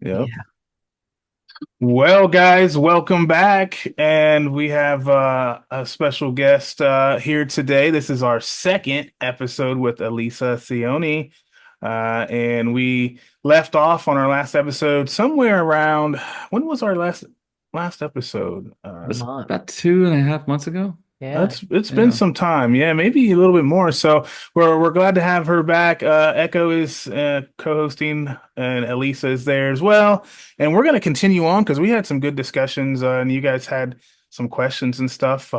Yep. Yeah. Well, guys, welcome back. And we have a special guest here today. This is our second episode with Alisa Sioni. And we left off on our last episode somewhere around when was our last episode? A That's month. about 2.5 months ago. Yeah. It's been Yeah. some time. Yeah, maybe a little bit more. So we're glad to have her back. Echo is co-hosting and Elisa is there as well. And we're going to continue on because we had some good discussions and you guys had some questions and stuff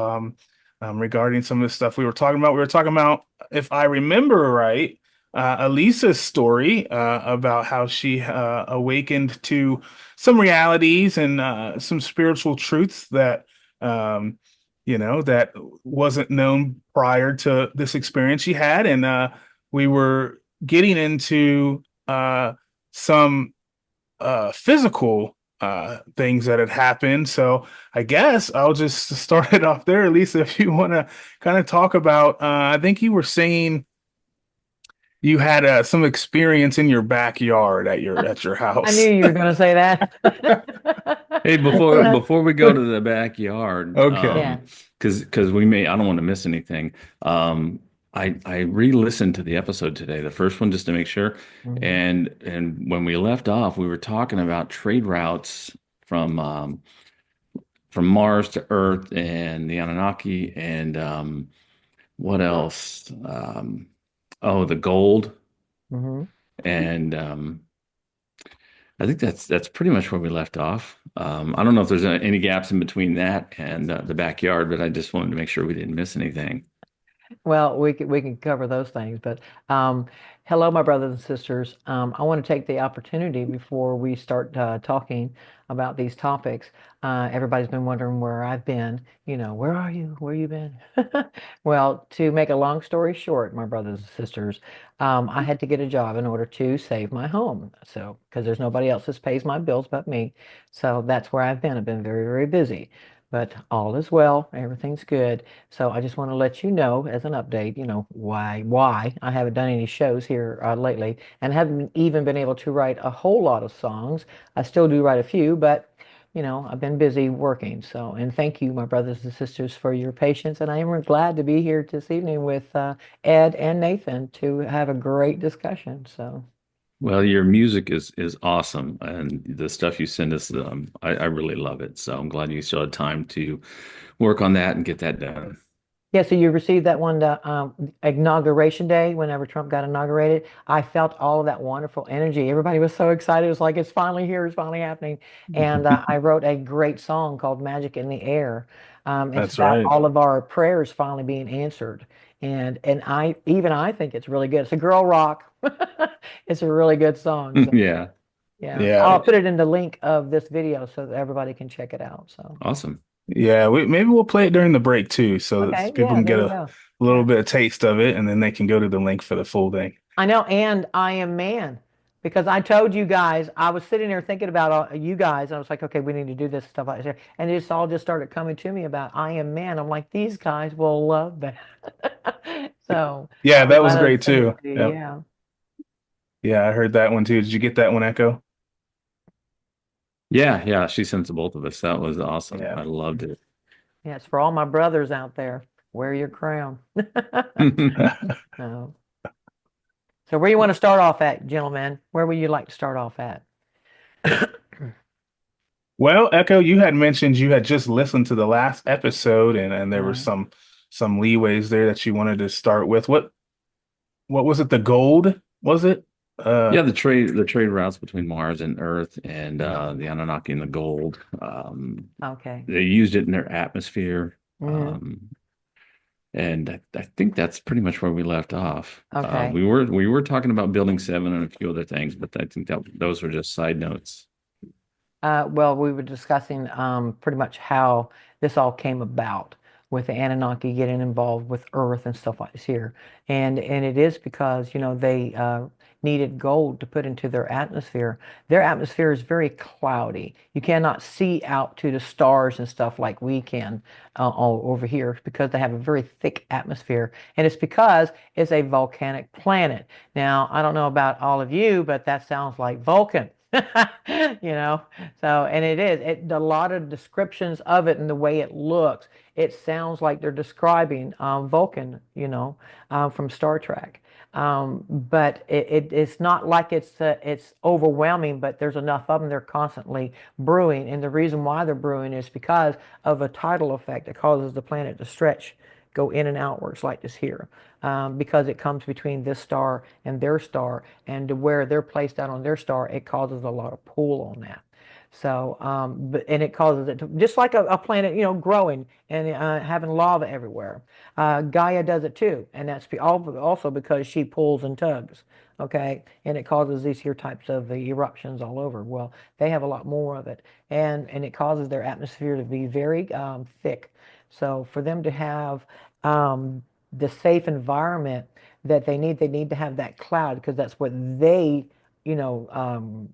regarding some of the stuff we were talking about. We were talking about, if I remember right, Elisa's story about how she awakened to some realities and some spiritual truths that um, that wasn't known prior to this experience she had. And we were getting into some physical things that had happened. So I guess I'll just start it off there, Lisa, if you want to kind of talk about, I think you were saying you had some experience in your backyard at your I knew house. you were going to say Hey, before that. before we go to the backyard, Okay. Yeah. because I don't want to miss anything. I re-listened to the episode today, the first one, just to make sure. Mhm. And when we left off, we were talking about trade routes from from Mars to Earth and the Anunnaki and what else? Oh, the gold Mhm. and I think that's pretty much where we left off. I don't know if there's any gaps in between that and the backyard, but I just wanted to make sure we didn't miss anything. Well, we can cover those things, but um, hello, my brothers and sisters. I want to take the opportunity before we start talking about these topics. Everybody's been wondering where I've been. Where are you? Where you been? Well, to make a long story short, my brothers and sisters, I had to get a job in order to save my home. So, because there's nobody else that pays my bills but me. So that's where I've been. I've been very, very busy, but all is well. Everything's good. So I just want to let you know as an update, why I haven't done any shows here lately and haven't even been able to write a whole lot of songs. I still do write a few, but I've been busy working. So, and thank you, my brothers and sisters, for your patience. And I am glad to be here this evening with Ed and Nathan to have a great discussion. So, Well, your music is awesome, and the stuff you send us, I really love it. So I'm glad you still had time to work on that and get that done. yeah, so you received that one inauguration day whenever Trump got inaugurated. I felt all of that wonderful energy. Everybody was so excited. It was like, it's finally here, it's finally happening. And I wrote a great song called Magic in the Air. It's That's about right. all of our prayers finally being answered. And I think it's really good. It's a girl rock. It's a really good song. So Yeah, yeah, Yeah. I'll put it in the link of this video so that everybody can check it out. So awesome. Yeah, maybe we'll play it during the break too, so that okay, people yeah, can there get you a go. little Yeah. bit of taste of it, and then they can go to the link for the full thing. I know, and I am man because I told you guys I was sitting there thinking about you guys, and I was like, okay, we need to do this stuff like this, and it just all just started coming to me about I am man. I'm like, these guys will love that. So Yeah, I'm that was glad I great sent it too. to you. Yep. Yeah, Yeah, I heard that one too. Did you get that one, Echo? Yeah, yeah, she sent to both of us. That was awesome. Yeah. I loved it. yeah, it's for all my brothers out there. Wear your crown. No. So where you want to start off at, gentlemen? Where would you like to start off at? Well, Echo, you had mentioned you had just listened to the last episode, and there were Right. some leeways there that you wanted to start with. What was it? The gold, was it? Yeah, the trade routes between Mars and Earth and the Anunnaki and the gold. Okay. They used it in their atmosphere. Hmm. Um, and I think that's pretty much where we left off. Okay. We were talking about building seven and a few other things, but I think that those were just side notes. Well, we were discussing pretty much how this all came about with the Anunnaki getting involved with Earth and stuff like this here, and it is because they needed gold to put into their atmosphere. Their atmosphere is very cloudy. You cannot see out to the stars and stuff like we can all over here because they have a very thick atmosphere, and it's because it's a volcanic planet. Now, I don't know about all of you, but that sounds like Vulcan. You know, so and a lot of descriptions of it and the way it looks. It sounds like they're describing Vulcan, from Star Trek. But it's not like it's overwhelming, but there's enough of them. They're constantly brewing, and the reason why they're brewing is because of a tidal effect that causes the planet to stretch, go in and outwards like this here, because it comes between this star and their star, and to where they're placed out on their star, it causes a lot of pull on that. So, and it causes it to, just like a planet, growing and having lava everywhere. Gaia does it too, and that's also because she pulls and tugs. Okay, and it causes these here types of eruptions all over. Well, they have a lot more of it, and it causes their atmosphere to be very thick. So for them to have the safe environment that they need to have that cloud because that's what they, you know, um,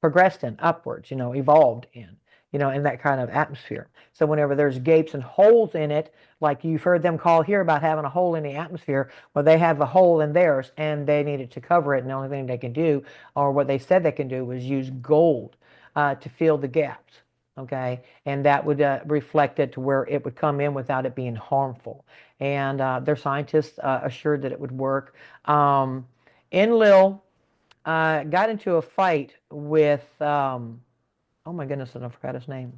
progressed in upwards, evolved in that kind of atmosphere. So whenever there's gapes and holes in it, like you've heard them call here about having a hole in the atmosphere, well, they have a hole in theirs and they needed to cover it. And the only thing they can do, or what they said they can do, was use gold to fill the gaps. Okay, and that would reflect it to where it would come in without it being harmful. And their scientists assured that it would work. Enlil got into a fight with, oh my goodness, and I forgot his name.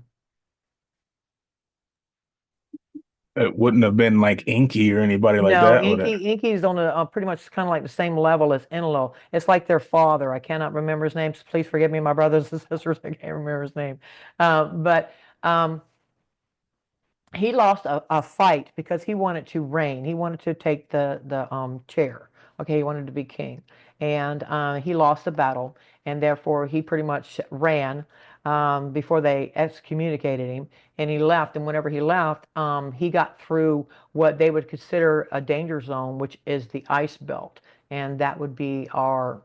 It wouldn't have been like Inky or anybody like No, that, would it? Inky's on pretty much kind of like the same level as Enlil. It's like their father. I cannot remember his name, so please forgive me, my brothers and sisters. I can't remember his name. But he lost a fight because he wanted to reign. He wanted to take the chair. Okay, he wanted to be king, and he lost the battle, and therefore he pretty much ran before they excommunicated him, and he left. And whenever he left, he got through what they would consider a danger zone, which is the ice belt, and that would be our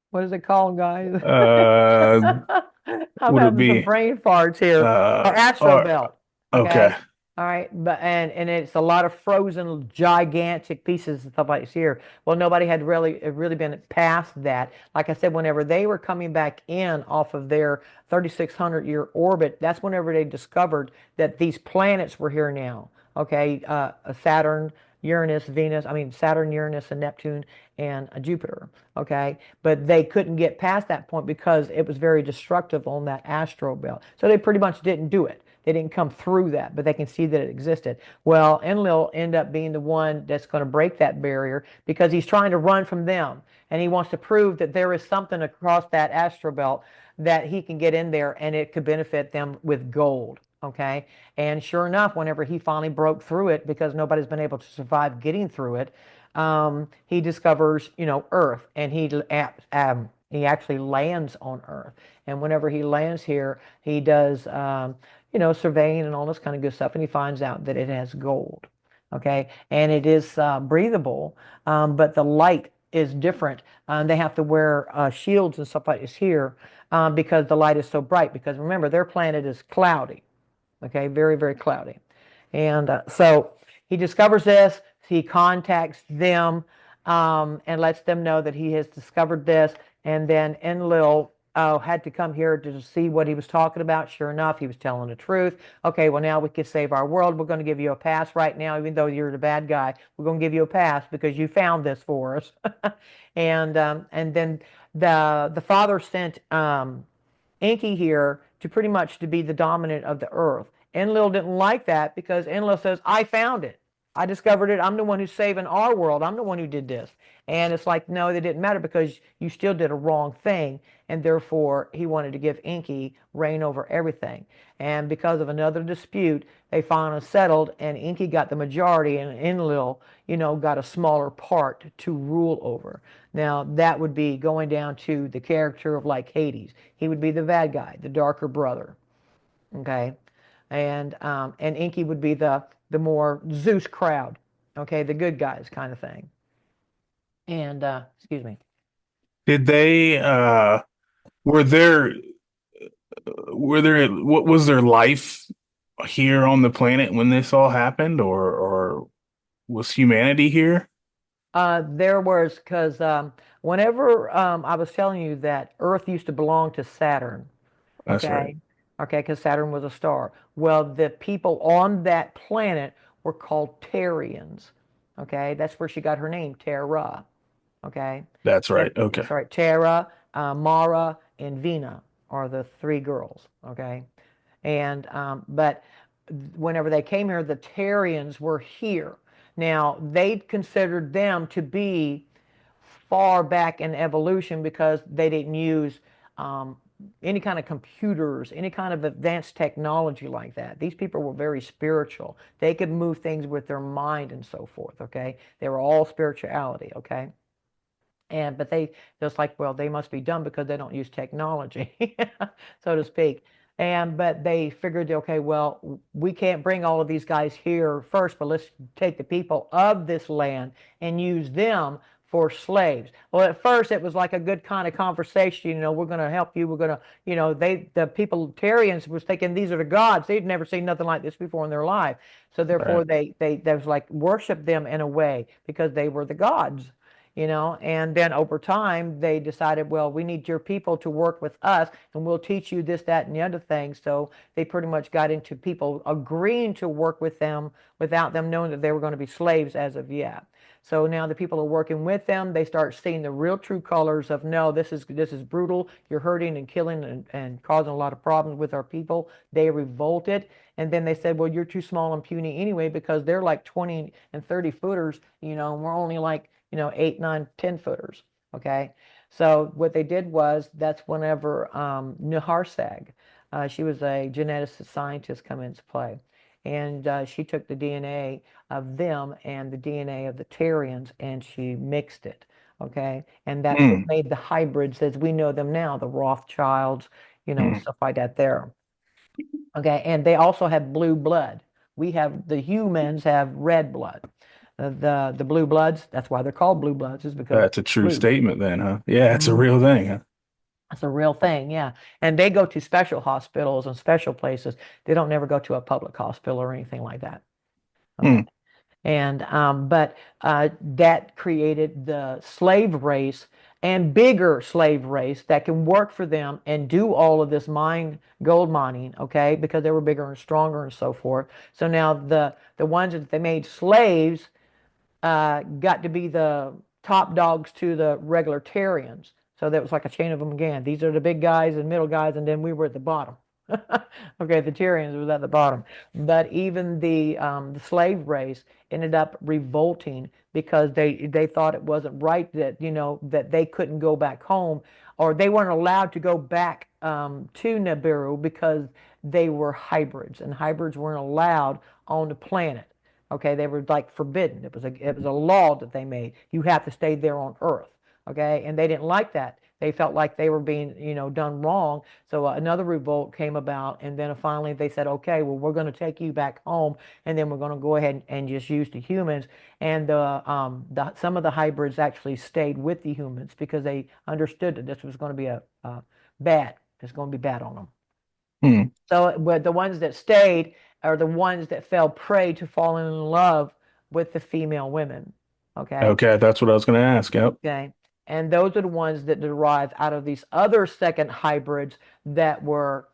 what is it called, guys? Uh, I'm would it having some be brain farts here. Our Astro or Belt. okay. Okay. All right. But and it's a lot of frozen gigantic pieces and stuff like this here. Well, nobody had really been past that. Like I said, whenever they were coming back in off of their 3,600-year orbit, that's whenever they discovered that these planets were here now. Okay. Saturn, Uranus, Venus, I mean Saturn, Uranus, and Neptune and Jupiter. Okay, but they couldn't get past that point because it was very destructive on that astro belt. So they pretty much didn't do it. They didn't come through that, but they can see that it existed. Well, Enlil end up being the one that's going to break that barrier because he's trying to run from them, and he wants to prove that there is something across that astro belt that he can get in there, and it could benefit them with gold. Okay, and sure enough, whenever he finally broke through it, because nobody's been able to survive getting through it, he discovers, Earth, and he actually lands on Earth. And whenever he lands here, he does, surveying and all this kind of good stuff, and he finds out that it has gold. Okay, and it is breathable, but the light is different. They have to wear shields and stuff like this here because the light is so bright. Because remember, their planet is cloudy. Okay, very, very cloudy. And so he discovers this. He contacts them and lets them know that he has discovered this. And then Enlil had to come here to see what he was talking about. Sure enough, he was telling the truth. Okay, well, now we can save our world. We're going to give you a pass right now, even though you're the bad guy. We're going to give you a pass because you found this for us. And then the father sent Enki here to pretty much to be the dominant of the earth. Enlil didn't like that because Enlil says, I found it. I discovered it. I'm the one who's saving our world. I'm the one who did this. And it's like, no, it didn't matter because you still did a wrong thing. And therefore, he wanted to give Enki reign over everything. And because of another dispute, they finally settled, and Enki got the majority, and Enlil, got a smaller part to rule over. Now, that would be going down to the character of like Hades. He would be the bad guy, the darker brother. Okay, and Inky would be the more Zeus crowd. Okay, the good guys kind of thing. And excuse me. Did they were there what was their life here on the planet when this all happened, or was humanity here? There was because whenever I was telling you that Earth used to belong to Saturn, That's right. okay, okay, because Saturn was a star. Well, the people on that planet were called Terrians. Okay, that's where she got her name, Terra. Okay, That's right. Okay. that's right. Terra, Mara, and Vina are the three girls. Okay, and but whenever they came here, the Terrians were here. Now they considered them to be far back in evolution because they didn't use um, any kind of computers, any kind of advanced technology like that. These people were very spiritual. They could move things with their mind and so forth. Okay, they were all spirituality. Okay, and but they just like, well, they must be dumb because they don't use technology, so to speak. And but they figured, okay, well, we can't bring all of these guys here first, but let's take the people of this land and use them for slaves. Well, at first it was like a good kind of conversation, we're going to help you, we're going to, the people, Tyrians, was thinking these are the gods. They'd never seen nothing like this before in their life. So therefore Right. they was like worship them in a way because they were the gods. And then over time they decided, well, we need your people to work with us and we'll teach you this, that, and the other thing. So they pretty much got into people agreeing to work with them without them knowing that they were going to be slaves as of yet. So now the people are working with them. They start seeing the real true colors of, no, this is brutal. You're hurting and killing and causing a lot of problems with our people. They revolted. And then they said, well, you're too small and puny anyway because they're like 20 and 30 footers, and we're only like, 8, 9, 10 footers. Okay. So what they did was that's whenever Niharsag, she was a geneticist scientist, come into play. And she took the DNA of them and the DNA of the Tyrians and she mixed it. Okay. And that's what Mm, made the hybrids as we know them now, the Rothschilds, mm. stuff like that there. Okay. And they also have blue blood. The humans have red blood. The blue bloods, that's why they're called blue bloods, is because That's a true blue. statement then, huh? Yeah, it's a Mhm. real thing, huh? That's a real thing, yeah. And they go to special hospitals and special places. They don't never go to a public hospital or anything like that. Okay. Mm, And but that created the slave race and bigger slave race that can work for them and do all of this gold mining, okay, because they were bigger and stronger and so forth. So now the ones that they made slaves got to be the top dogs to the regular Terrians. So that was like a chain of them again. These are the big guys and middle guys, and then we were at the bottom. Okay, the Tyrians was at the bottom. But even the slave race ended up revolting because they thought it wasn't right that that they couldn't go back home or they weren't allowed to go back to Nibiru because they were hybrids and hybrids weren't allowed on the planet. Okay, they were like forbidden. It was a law that they made. You have to stay there on Earth. Okay, and they didn't like that. They felt like they were being, done wrong. So another revolt came about, and then finally they said, okay, well, we're going to take you back home, and then we're going to go ahead and just use the humans. And some of the hybrids actually stayed with the humans because they understood that this was going to be a bad. It's going to be bad on them. mm. So, but the ones that stayed are the ones that fell prey to falling in love with the female women. Okay. Okay, that's what I was going to ask. Yep. Okay. And those are the ones that derive out of these other second hybrids that were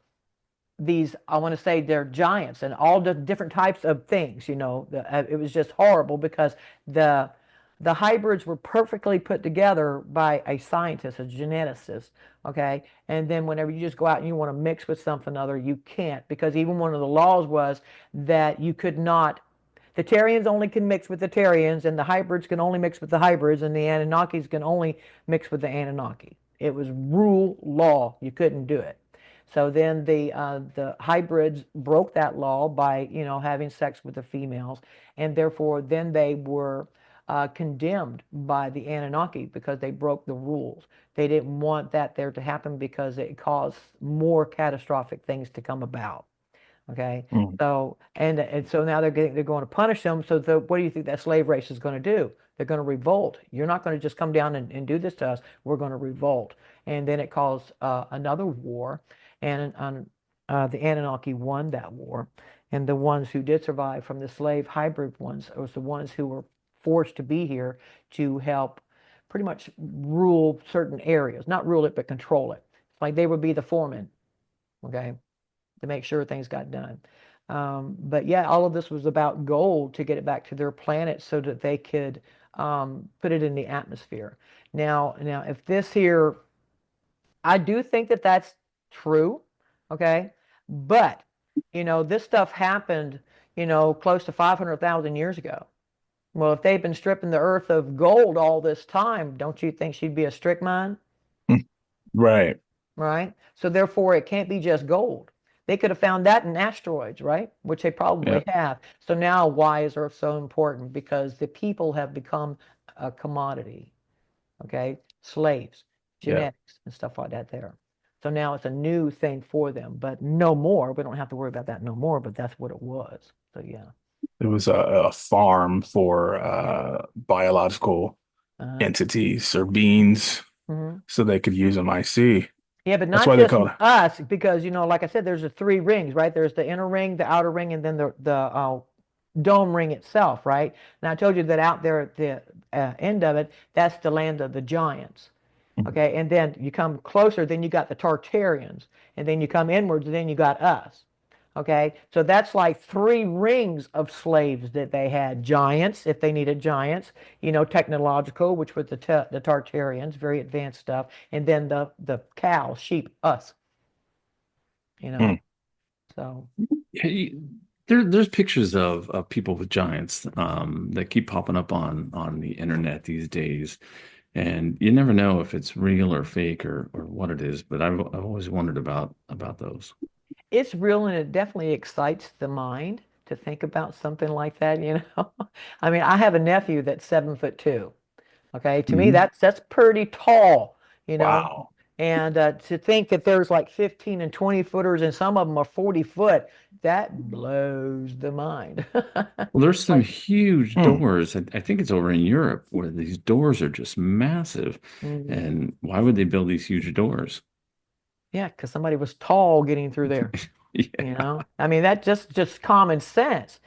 these, I want to say they're giants and all the different types of things, it was just horrible because the the hybrids were perfectly put together by a scientist, a geneticist, okay? And then whenever you just go out and you want to mix with something other, you can't because even one of the laws was that you could not the Terrians only can mix with the Terrians, and the hybrids can only mix with the hybrids, and the Anunnakis can only mix with the Anunnaki. It was rule law. You couldn't do it. So then the hybrids broke that law by having sex with the females, and therefore then they were condemned by the Anunnaki because they broke the rules. They didn't want that there to happen because it caused more catastrophic things to come about. Okay, Mm. so and so now they're going to punish them. So what do you think that slave race is going to do? They're going to revolt. You're not going to just come down and do this to us. We're going to revolt, and then it caused another war, and the Anunnaki won that war, and the ones who did survive from the slave hybrid ones was the ones who were forced to be here to help pretty much rule certain areas, not rule it, but control it. It's like they would be the foreman, okay, to make sure things got done. But yeah, all of this was about gold to get it back to their planet so that they could put it in the atmosphere. Now, if this here, I do think that that's true, okay? But, this stuff happened, close to 500,000 years ago. Well, if they've been stripping the earth of gold all this time, don't you think she'd be a strychnine? Right. Right? So therefore, it can't be just gold. They could have found that in asteroids, right? Which they Yeah. probably have. So now, why is Earth so important? Because the people have become a commodity, okay? Slaves, Yeah. genetics, and stuff like that there. So now it's a new thing for them, but no more. We don't have to worry about that no more, but that's what it was. So yeah. It was a farm for Yeah. biological Uh-huh. entities or beings Mhm. so they could use them. I see. Yeah, but That's not why they just call it. us, because like I said, there's the three rings, right? There's the inner ring, the outer ring, and then the dome ring itself, right? And I told you that out there at the end of it, that's the land of the giants. Okay, and then you come closer, then you got the Tartarians, and then you come inwards, and then you got us. Okay, so that's like three rings of slaves that they had. Giants, if they needed giants, technological, which were the Tartarians, very advanced stuff, and then the cows, sheep, us, you Mm. know. So Hey, there's pictures of people with giants that keep popping up on the internet these days, and you never know if it's real or fake or what it is. But I've always wondered about those. it's real, and it definitely excites the mind to think about something like that. I mean, I have a nephew that's 7'2". Okay, to me Mhm. that's pretty tall, you know. Wow. And to think that there's like 15 and 20 footers and some of them are 40 foot, that blows the mind. Well, there's some Like, huge Mm. doors. I think it's over in Europe where these doors are just massive. mhm. And why would they build these huge doors? Yeah, because somebody was tall getting through there. Yeah. I mean, that just common sense.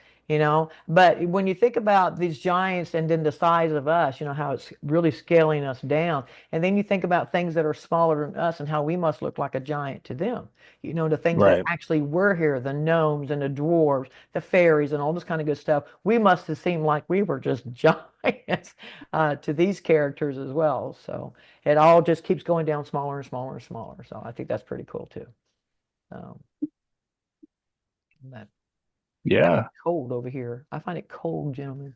But when you think about these giants and then the size of us, how it's really scaling us down. And then you think about things that are smaller than us and how we must look like a giant to them. The things that Right. actually were here, the gnomes and the dwarves, the fairies and all this kind of good stuff. We must have seemed like we were just giants to these characters as well. So it all just keeps going down smaller and smaller and smaller. So I think that's pretty cool too. Um, but Yeah. cold over here. I find it cold, gentlemen.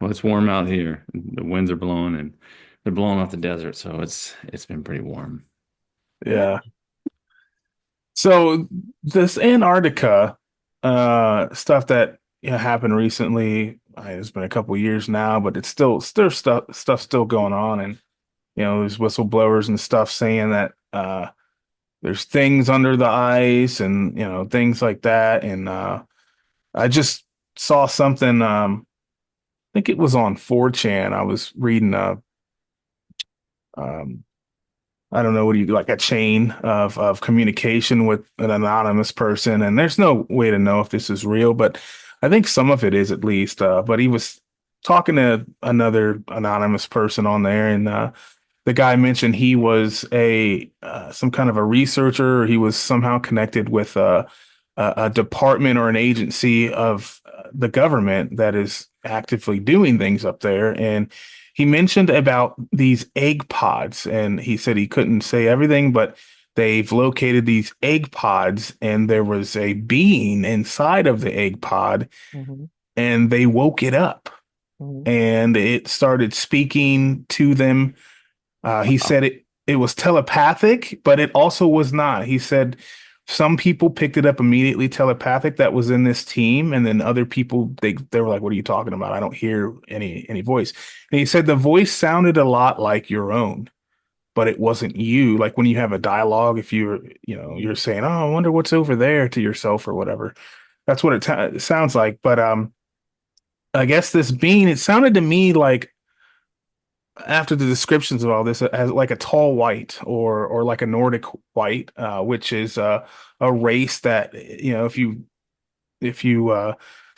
Well, it's warm out here. The winds are blowing and they're blowing off the desert, so it's been pretty warm. Yeah. Yeah. So this Antarctica stuff that happened recently, it's been a couple years now, but it's still stuff still going on, and there's whistleblowers and stuff saying that there's things under the ice and things like that. And I just saw something. I think it was on 4chan. I was reading um, I don't know, what do you like, a chain of communication with an anonymous person, and there's no way to know if this is real, but I think some of it is at least. But he was talking to another anonymous person on there, and the guy mentioned he was a some kind of a researcher. Or he was somehow connected with a department or an agency of the government that is actively doing things up there. And he mentioned about these egg pods, and he said he couldn't say everything, but they've located these egg pods, and there was a being inside of the egg pod, hmm and they woke it up, hmm and it started speaking to them. He Wow. said it was telepathic, but it also was not. He said some people picked it up immediately telepathic that was in this team, and then other people they were like, "What are you talking about? I don't hear any voice." And he said the voice sounded a lot like your own, but it wasn't you. Like when you have a dialogue, if you're Mhm. saying, "Oh, I wonder what's over there," to yourself or whatever. That's what it sounds like. But I guess this being, it sounded to me like, after the descriptions of all this, as like a tall white or like a Nordic white, which is a race that if you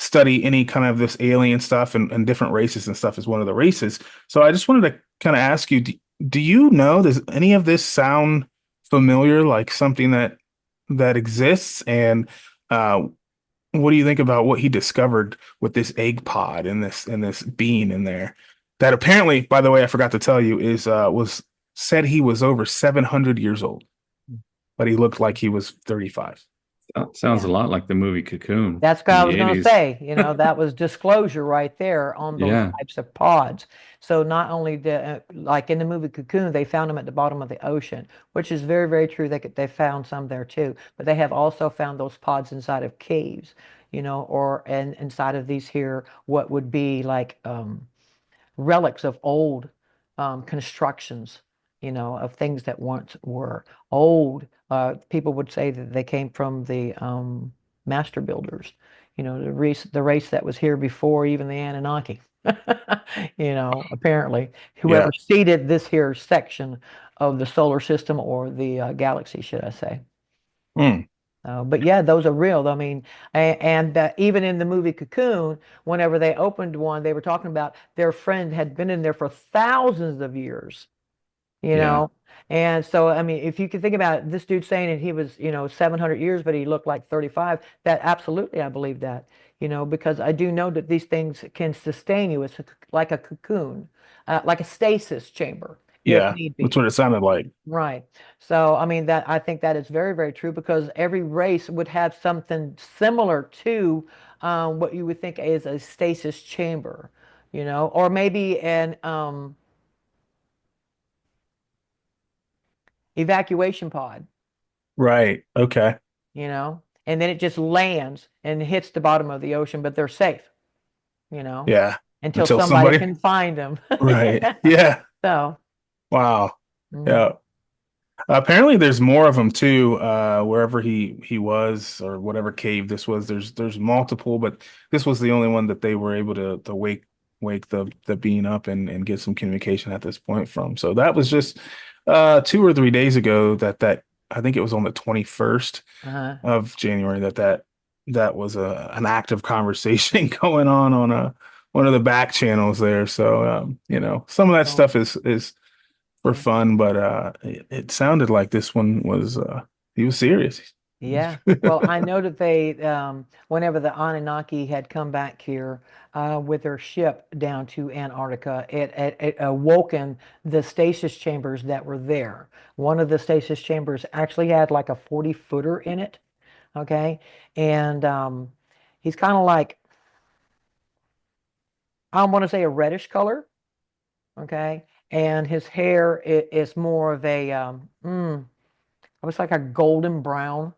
study any kind of this alien stuff and different races and stuff is one of the races. So I just wanted to kind of ask you, do you know, does any of this sound familiar, like something that exists? And uh, what do you think about what he discovered with this egg pod and this bean in there? That apparently, by the way, I forgot to tell you, is was said he was over 700 years old, but he looked like he was 35. Sounds a lot like the movie Cocoon That's what in I the was going to 80s. say. That was disclosure right there on those Yeah, types of pods. So not only like in the movie Cocoon, they found them at the bottom of the ocean, which is very, very true. They found some there too, but they have also found those pods inside of caves, or and inside of these here, what would be like relics of old constructions, of things that once were old. People would say that they came from the master builders, the race that was here before even the Anunnaki. Apparently, whoever Yeah. seeded this here section of the solar system or the galaxy, should I say. Hmm. But yeah, those are real. I mean, and even in the movie Cocoon, whenever they opened one, they were talking about their friend had been in there for thousands of years, you yeah. know. And so, I mean, if you can think about it, this dude saying that he was, 700 years, but he looked like 35, that absolutely, I believe that, because I do know that these things can sustain you. It's like a cocoon, like a stasis chamber, if Yeah. need That's be. what it sounded like. Right. So, I mean, that I think that is very, very true because every race would have something similar to what you would think is a stasis chamber, or maybe an evacuation pod, Right. Okay. and then it just lands and hits the bottom of the ocean, but they're safe, you know, Yeah. until Until somebody somebody. can find them. Right. Yeah. Yeah. So, Wow. mm, Yeah. Apparently, there's more of them too. Wherever he was, or whatever cave this was, there's multiple, but this was the only one that they were able to wake the being up and get some communication at this point from. So that was just 2 or 3 days ago that I think it was on the 21st uh-huh. of January that was an active conversation going on one of the back channels there. So some of that So, stuff is for yeah. fun, but it sounded like this one was he was serious. Yeah. Well, I know that they, whenever the Anunnaki had come back here with their ship down to Antarctica, it awoken the stasis chambers that were there. One of the stasis chambers actually had like a 40-footer in it. Okay. And he's kind of like, I don't want to say a reddish color. Okay. And his hair is more of a, it was like a golden brown.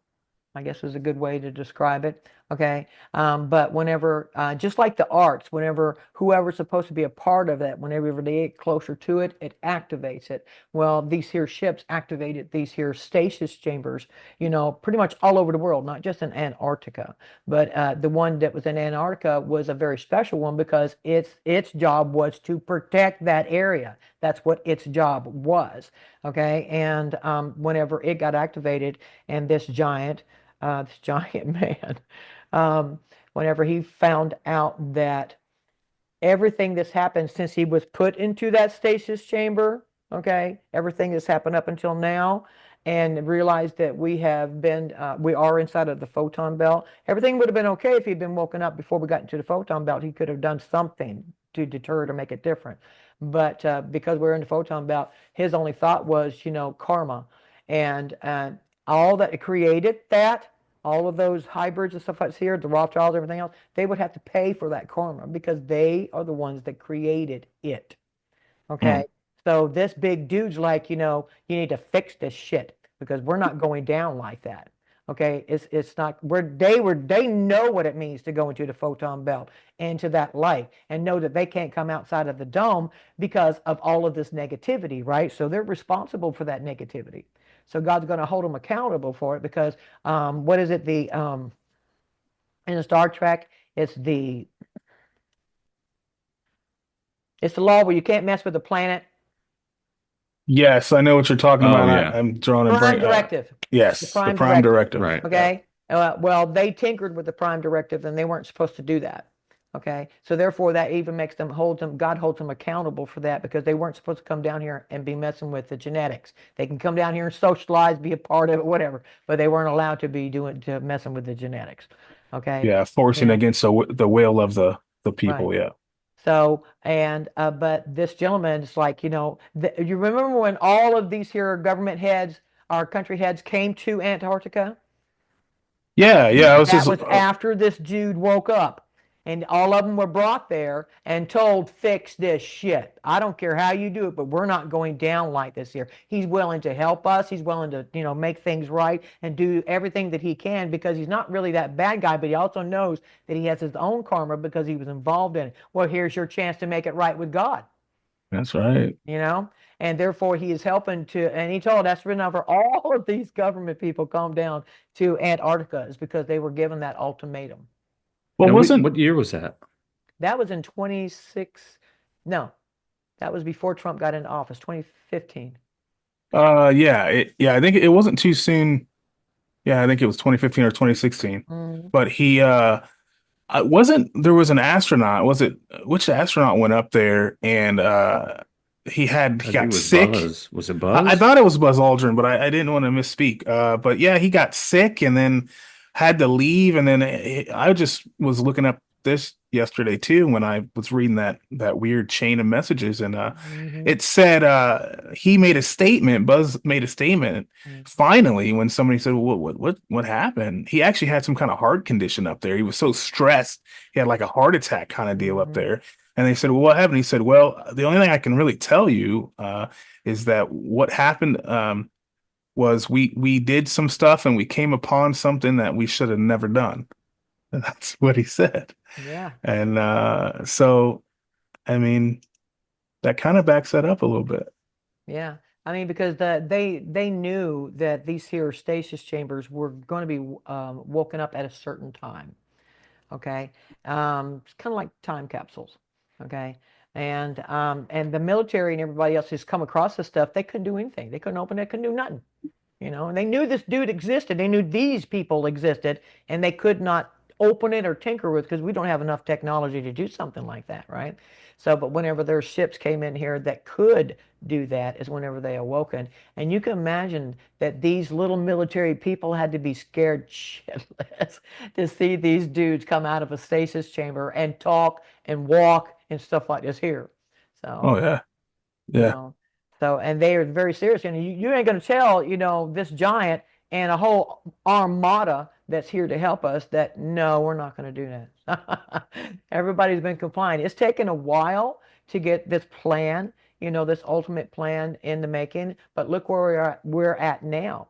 I guess is a good way to describe it. Okay. But whenever, just like the arts, whenever whoever's supposed to be a part of it, whenever they get closer to it, it activates it. Well, these here ships activated these here stasis chambers, pretty much all over the world, not just in Antarctica. But the one that was in Antarctica was a very special one because its job was to protect that area. That's what its job was. Okay. And whenever it got activated and this giant man, um, whenever he found out that everything that's happened since he was put into that stasis chamber, okay, everything that's happened up until now, and realized that we are inside of the photon belt. Everything would have been okay if he'd been woken up before we got into the photon belt. He could have done something to deter it or make it different. But because we're in the photon belt, his only thought was, karma. And all that created that, all of those hybrids and stuff that's here, the Rothschilds, everything else, they would have to pay for that karma because they are the ones that created it. Okay. Mm. So this big dude's like, you need to fix this shit because we're not going down like that. Okay. It's not they know what it means to go into the photon belt into that light and know that they can't come outside of the dome because of all of this negativity, right? So they're responsible for that negativity. So God's going to hold them accountable for it because what is it? In Star Trek, it's the it's the law where you can't mess with the planet. Yes, I know what you're talking Oh about. yeah. I'm drawing a Prime brain. directive. The Yes, the prime Prime directive. Directive. Right. Yeah. Okay. Well, they tinkered with the Prime Directive and they weren't supposed to do that. Okay. So therefore that even makes them God holds them accountable for that because they weren't supposed to come down here and be messing with the genetics. They can come down here and socialize, be a part of it, whatever, but they weren't allowed to be messing with the genetics. Okay. Yeah, forcing And against the will of the right. people. Yeah. So, and but this gentleman is like, you remember when all of these here government heads, our country heads came to Antarctica? Yeah, yeah. I was That just was after this dude woke up. And all of them were brought there and told, fix this shit. I don't care how you do it, but we're not going down like this here. He's willing to help us. He's willing to, make things right and do everything that he can because he's not really that bad guy, but he also knows that he has his own karma because he was involved in it. Well, here's your chance to make it right with God, that's right. you know? And therefore he is helping to, and he told that's reason for all of these government people come down to Antarctica is because they were given that ultimatum. Well, Now, wasn't what year was that? That was in 26, no, that was before Trump got into office, 2015. yeah, I think it wasn't too soon. Yeah, I think it was 2015 or 2016. Mm. But he wasn't there was an astronaut, was it which astronaut went up there and he I think it got was sick. Buzz. Was it I Buzz? thought it was Buzz Aldrin, but I didn't want to misspeak. But yeah, he got sick and then had to leave. And then I just was looking up this yesterday too when I was reading that weird chain of messages, and Hmm. it said he made a statement. Buzz made a statement finally when somebody said, well, what happened? He actually had some kind of heart condition up there. He was so stressed, he had like a heart attack kind of deal up Hmm. there. And they said, well, what happened? He said, well, the only thing I can really tell you is that what happened was we did some stuff and we came upon something that we should have never done. And that's what he said. Yeah, And so, I mean, that kind of backs that up a little bit. yeah. I mean, because they knew that these here stasis chambers were going to be woken up at a certain time. Okay, it's kind of like time capsules. Okay, and the military and everybody else who's come across this stuff, they couldn't do anything. They couldn't open it, couldn't do nothing. And they knew this dude existed. They knew these people existed, and they could not open it or tinker with because we don't have enough technology to do something like that, right? So, but whenever their ships came in here that could do that is whenever they awoken. And you can imagine that these little military people had to be scared shitless to see these dudes come out of a stasis chamber and talk and walk and stuff like this here. Oh So, yeah, you yeah. know. So, and they are very serious. And you ain't going to tell, this giant and a whole armada that's here to help us that no, we're not going to do that. Everybody's been complying. It's taken a while to get this plan, this ultimate plan in the making. But look where we're at now.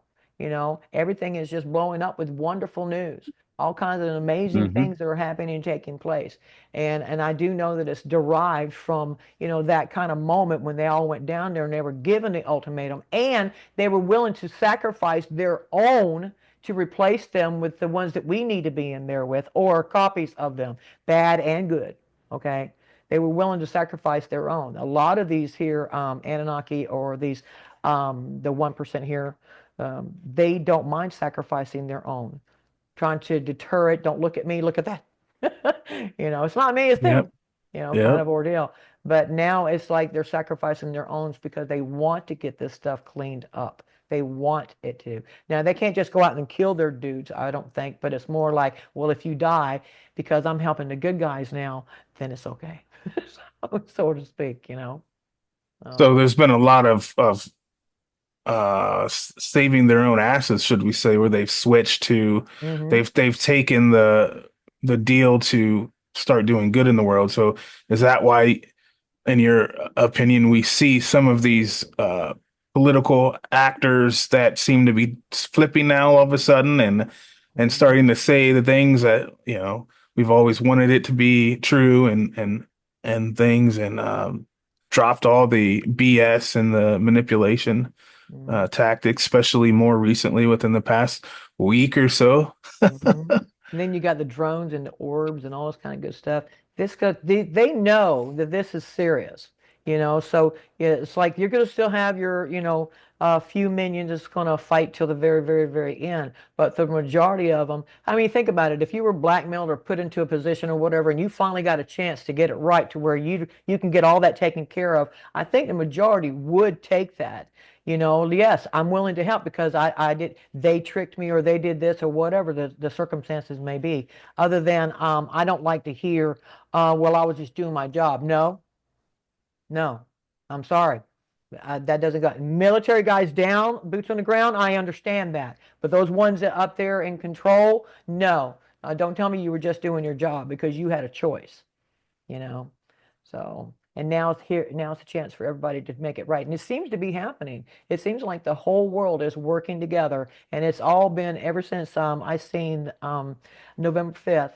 Everything is just blowing up with wonderful news. All kinds of amazing Hmm. things that are happening and taking place. And I do know that it's derived from, that kind of moment when they all went down there and they were given the ultimatum and they were willing to sacrifice their own to replace them with the ones that we need to be in there with or copies of them, bad and good. Okay. They were willing to sacrifice their own. A lot of these here, Anunnaki or these, the 1% here, they don't mind sacrificing their own, trying to deter it. Don't look at me, look at that. It's not me, it's Yep, them, kind yep. of ordeal. But now it's like they're sacrificing their owns because they want to get this stuff cleaned up. They want it to. Now, they can't just go out and kill their dudes, I don't think, but it's more like, well, if you die because I'm helping the good guys now, then it's okay. So to speak. So Oh. there's been a lot of saving their own asses, should we say, where they've switched to Mm-hmm. they've taken the deal to start doing good in the world. So is that why, in your opinion, we see some of these political actors that seem to be flipping now all of a sudden and Mm-hmm. starting to say the things that, we've always wanted it to be true and things and dropped all the BS and the manipulation Mm-hmm. tactics, especially more recently within the past week or so. Hmm. And then you got the drones and the orbs and all this kind of good stuff. They know that this is serious. So yeah, it's like you're going to still have your, few minions that's going to fight till the very, very, very end. But the majority of them, I mean, think about it. If you were blackmailed or put into a position or whatever, and you finally got a chance to get it right to where you can get all that taken care of, I think the majority would take that. Yes, I'm willing to help because they tricked me or they did this or whatever the circumstances may be. Other than, I don't like to hear, well, I was just doing my job. No, no, I'm sorry. That doesn't go. Military guys down, boots on the ground. I understand that, but those ones that up there in control, no. Don't tell me you were just doing your job because you had a choice you know. And now it's here, now it's a chance for everybody to make it right. And it seems to be happening. It seems like the whole world is working together, and it's all been ever since I seen November 5th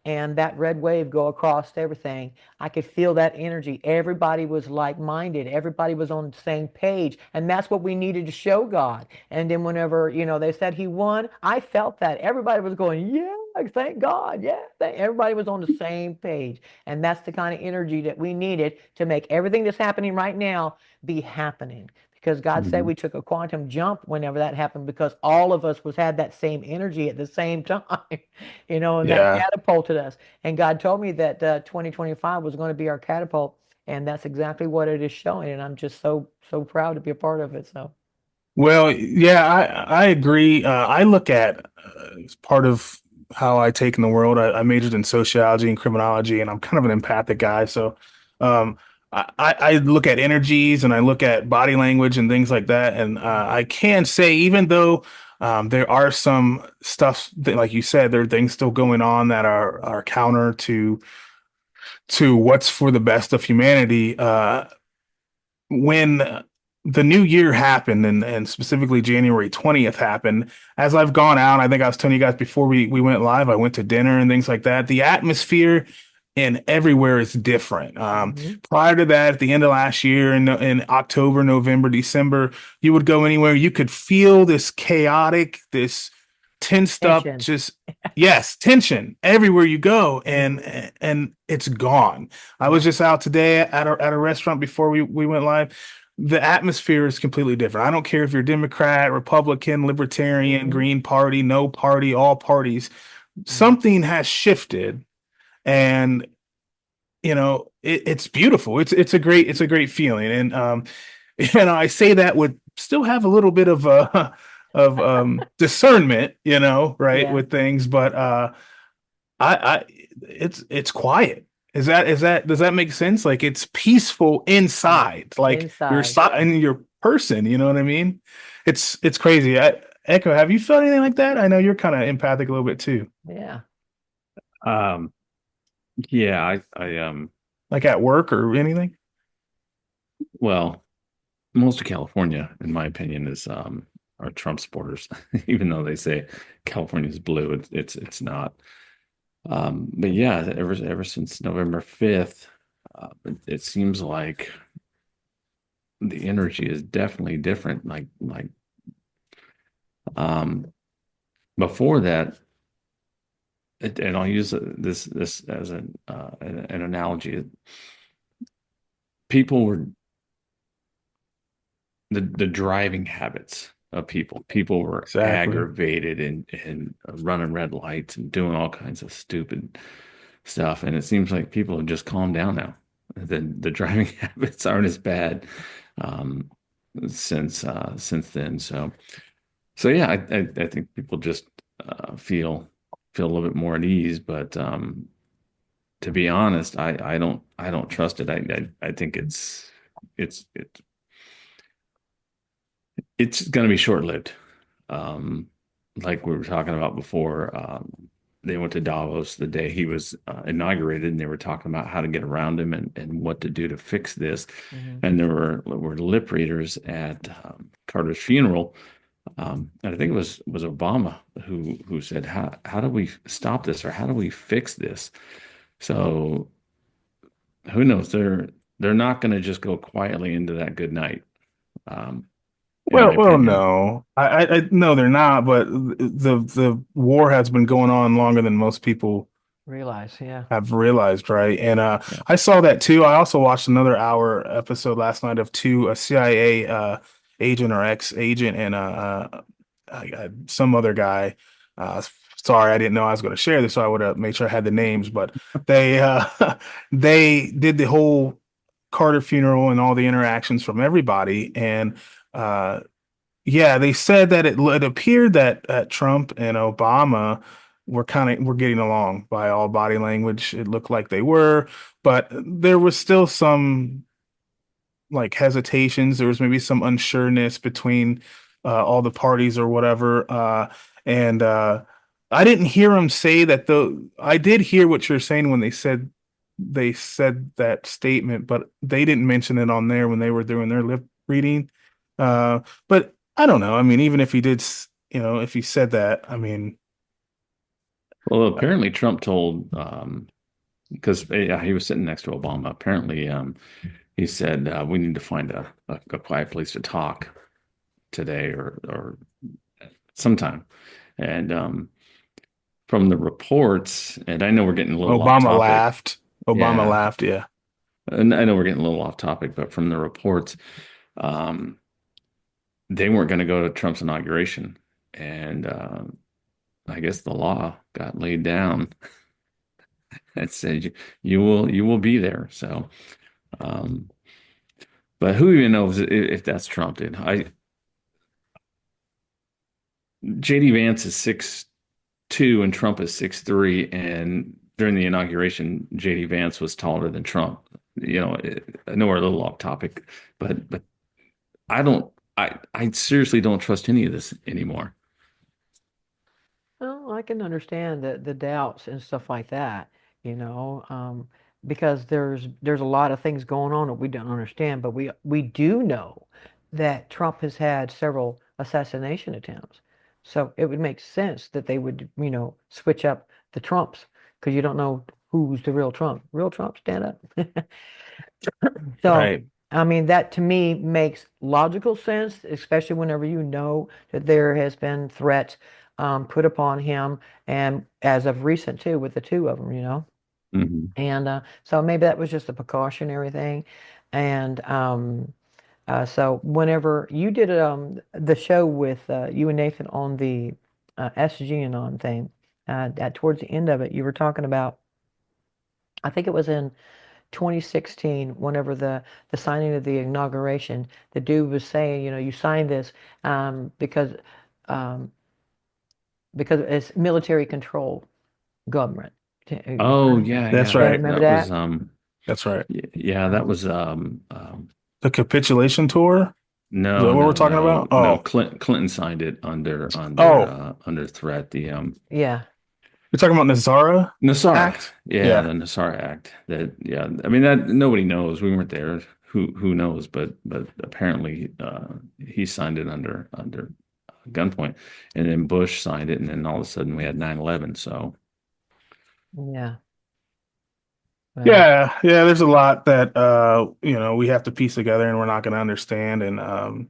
and that red wave go across everything. I could feel that energy. Everybody was like-minded. Everybody was on the same page, and that's what we needed to show God. And then whenever, they said he won, I felt that. Everybody was going, yeah, thank God. Yeah. Everybody was on the same page. And that's the kind of energy that we needed to make everything that's happening right now be happening. Because God said Mhm. we took a quantum jump whenever that happened because all of us was had that same energy at the same time, and that Yeah. catapulted us. And God told me that 2025 was going to be our catapult, and that's exactly what it is showing. And I'm just so so proud to be a part of it. So Well, yeah, I agree. I look at as part of how I take in the world. I majored in sociology and criminology, and I'm kind of an empathic guy. So, um, I look at energies and I look at body language and things like that. And I can say, even though there are some stuff that, like you said, there are things still going on that are counter to what's for the best of humanity. When the new year happened and specifically January 20th happened, as I've gone out, I think I was telling you guys before we went live, I went to dinner and things like that. The atmosphere and everywhere is different. mhm. Prior to that, at the end of last year in October, November, December, you would go anywhere, you could feel this chaotic, this tensed up, Tension. just yes, tension everywhere you go, Mhm. and it's gone. I was Yeah. just out today at a restaurant before we went live. The atmosphere is completely different. I don't care if you're Democrat, Republican, Libertarian, Mhm. Green Party, no party, all parties. Mhm. Something has shifted, and it's beautiful. It's a great feeling, and I say that would still have a little bit of of discernment, right, Yeah. with things, but I it's quiet. Is that does that make sense? Like it's peaceful Yeah. inside, like you're Inside. in your person. You know what I mean? It's crazy. Echo, have you felt anything like that? I know you're kind of empathic a little bit too, Yeah. Um, yeah, I like at work or anything. well, most of California, in my opinion, is are Trump supporters, even though they say California is blue, it's not. But yeah, ever since November 5th, it seems like the energy is definitely different. Like um, before that, and I'll use this as an analogy. People were the driving habits of people. People were Exactly. aggravated and running red lights and doing all kinds of stupid stuff. And it seems like people have just calmed down now. The driving habits aren't as bad um, since then. So yeah, I think people just feel a little bit more at ease. But to be honest, I don't trust it. I think it's it it's going to be short-lived. Um, like we were talking about before, they went to Davos the day he was inaugurated, and they were talking about how to get around him and what to do to fix this. Mhm. And there were lip readers at Carter's funeral, and I think it was Obama who said, "How do we stop this, or how do we fix this?" So who knows? They're not going to just go quietly into that good night, um, in my Well, opinion. no, no, they're not. But the war has been going on longer than most people realize. Yeah. I've realized, right? And Yeah. I saw that too. I also watched another hour episode last night of two a CIA agent or ex-agent and some other guy. Uh, Sorry, I didn't know I was going to share this, so I would have made sure I had the names. But they they did the whole Carter funeral and all the interactions from everybody, and uh, yeah, they said that it appeared that Trump and Obama were getting along by all body language. It looked like they were, but there was still some like hesitations. There was maybe some unsureness between all the parties or whatever. And I didn't hear him say that though. I did hear what you're saying when they said that statement, but they didn't mention it on there when they were doing their lip reading. But I don't know. I mean, even if he did, if he said that, I mean, Well, apparently Trump told, because yeah, he was sitting next to Obama. Apparently, he said we need to find a quiet place to talk today or sometime. And from the reports, and I know we're getting a little off Obama topic. laughed. Obama Yeah, laughed. Yeah. and I know we're getting a little off topic, but from the reports, um, they weren't going to go to Trump's inauguration, and I guess the law got laid down that said you will be there. So, um, but who even knows if that's Trump? Did I? JD Vance is 6'2" and Trump is 6'3", and during the inauguration, JD Vance was taller than Trump. I know we're a little off topic, but I seriously don't trust any of this anymore. Well, I can understand the doubts and stuff like that, because there's a lot of things going on that we don't understand, but we do know that Trump has had several assassination attempts. So it would make sense that they would, switch up the Trumps because you don't know who's the real Trump. Real Trump, stand up. So, Right. I mean, that to me makes logical sense, especially whenever you know that there has been threats put upon him, and as of recent too, with the two of them. Hmm. And so maybe that was just a precautionary thing. And so whenever you did the show with you and Nathan on the SG and on thing, at towards the end of it, you were talking about, I think it was in 2016, whenever the signing of the inauguration, the dude was saying, you signed this because um, it's military control government. You Oh signed, yeah, That's yeah. yeah, right. remember That was that? That's right. yeah, that was The capitulation tour? Is that no, what we're no, talking no, about? no. Oh, Clinton signed it oh, under threat. The Yeah. you're talking about Nazara Nassara, Act? yeah, Yeah. the Nassara Act. That yeah, I mean that nobody knows. We weren't there. Who knows? But apparently he signed it under gunpoint, and then Bush signed it, and then all of a sudden we had 9/11. So Yeah. Well, Yeah, there's a lot that we have to piece together and we're not going to understand and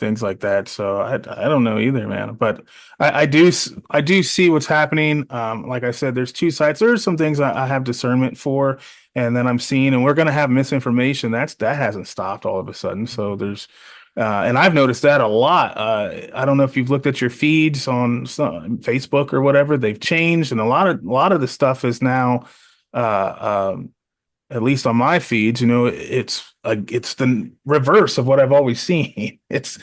things like that. So I don't know either, man. But I do see what's happening. Like I said, there's two sides. There's some things I have discernment for, and then I'm seeing, and we're gonna have misinformation. That hasn't stopped all of a sudden. So there's, and I've noticed that a lot. I don't know if you've looked at your feeds on Facebook or whatever. They've changed, and a lot of the stuff is now. At least on my feeds, it's the reverse of what I've always seen. It's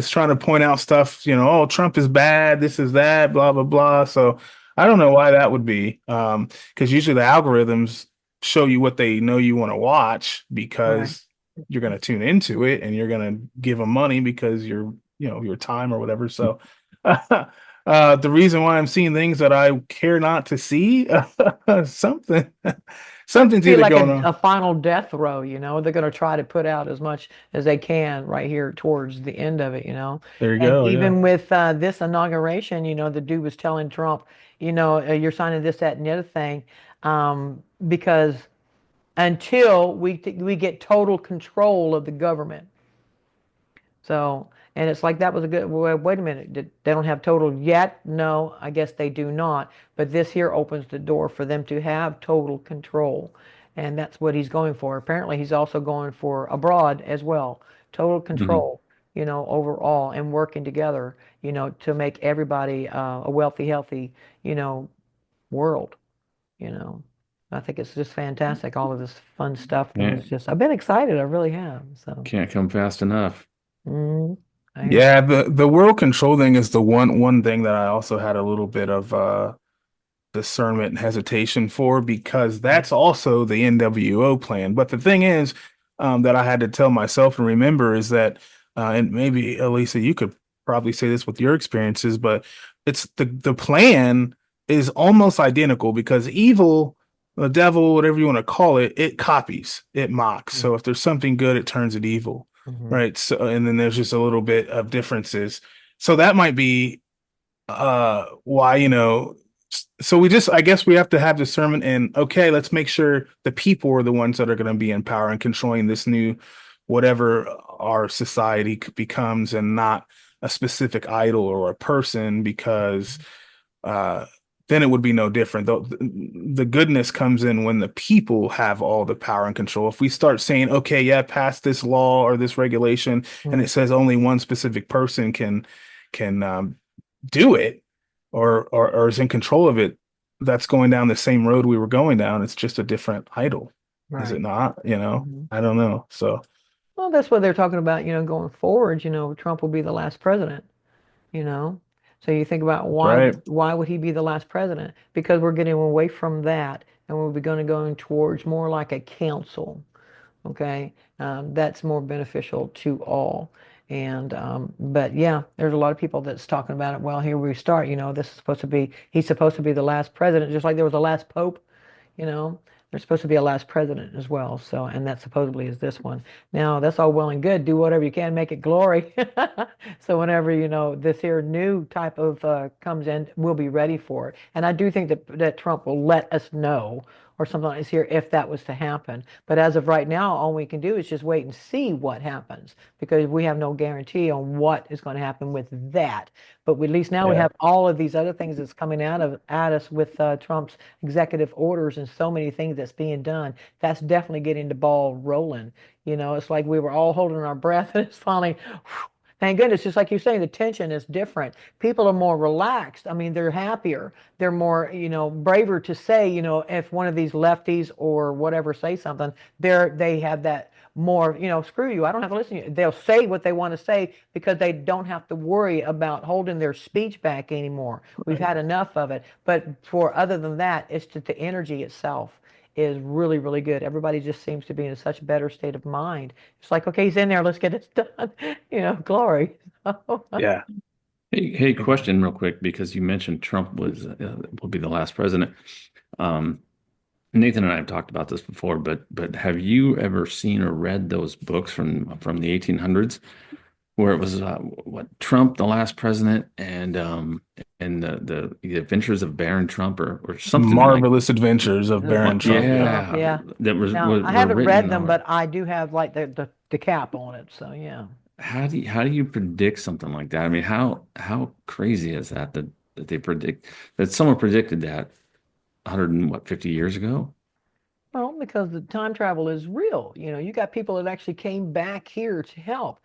trying to point out stuff, oh, Trump is bad, this is that, blah blah blah. So I don't know why that would be. Because usually the algorithms show you what they know you want to watch right. because you're going to tune into it and you're going to give them money because your time or whatever. So the reason why I'm seeing things that I care not to see, something. Something's Be either like going a on. final death row. They're going to try to put out as much as they can right here towards the end of it. There you And go. Yeah. even with this inauguration, the dude was telling Trump, you're signing this, that, and the other thing, because until we get total control of the government, So, and it's like that was a good, well, wait a minute, they don't have total yet? No, I guess they do not. But this here opens the door for them to have total control. And that's what he's going for. Apparently, he's also going for abroad as well. Total Hmm. control, overall and working together, to make everybody a wealthy, healthy, you know, world, you know. I think it's just fantastic, all of this fun stuff. And it's Can't just, I've been excited. I really have. So, can't come fast enough. mm, I hear Yeah, the world control thing is the one thing that I also had a little bit of discernment and hesitation for because you. that's also the NWO plan. But the thing is, that I had to tell myself and remember is that, and maybe Elisa, you could probably say this with your experiences, but it's the plan is almost identical because evil, the devil, whatever you want to call it, it copies, it mocks. So if there's something good, it turns it evil, Mm-hmm. right? So, and then there's just a little bit of differences. So that might be why so we just I guess we have to have discernment and okay, let's make sure the people are the ones that are going to be in power and controlling this new whatever our society becomes and not a specific idol or a person because uh then it would be no different. The goodness comes in when the people have all the power and control. If we start saying, okay, yeah, pass this law or this regulation, and it Mm, says only one specific person can do it or is in control of it, that's going down the same road we were going down. It's just a different idol, is it right. not? Hmm. I don't know. So, Well, that's what they're talking about, going forward, Trump will be the last president, you know. So you think about that's why right. why would he be the last president? Because we're getting away from that and we're going to going towards more like a council. Okay, that's more beneficial to all. And but yeah, there's a lot of people that's talking about it. Well, here we start. This is supposed to be he's supposed to be the last president, just like there was a last pope. You know, there's supposed to be a last president as well. So, and that supposedly is this one. Now, that's all well and good. Do whatever you can, make it glory. So, whenever this here new type of comes in, we'll be ready for it. And I do think that Trump will let us know or something like this here if that was to happen. But as of right now, all we can do is just wait and see what happens because we have no guarantee on what is going to happen with that. But at least now we Yeah. have all of these other things that's coming out of at us with Trump's executive orders and so many things that's being done. That's definitely getting the ball rolling. It's like we were all holding our breath and it's finally, whew, thank goodness, just like you're saying, the tension is different. People are more relaxed. I mean, they're happier. They're more, braver to say, if one of these lefties or whatever say something, they have that more, screw you. I don't have to listen to you. They'll say what they want to say because they don't have to worry about holding their speech back anymore. We've Right. had enough of it. But for other than that, it's just the energy itself is really, really good. Everybody just seems to be in such a better state of mind. It's like, okay, he's in there. Let's get it done. Glory. Yeah. Hey, question real quick because you mentioned Trump will be the last president. Um, Nathan and I have talked about this before, but have you ever seen or read those books from the 1800s where it was what Trump, the last president, and the Adventures of Baron Trump or something like Marvelous Adventures of Baron Trump. Yeah. Trump, yeah, yeah. that Now, I were haven't read written them, over. but I do have like the cap on it. So, yeah. How do you predict something like that? I mean, how crazy is that they predict that someone predicted that 100 and what 50 years ago? Well, because the time travel is real. You got people that actually came back here to help.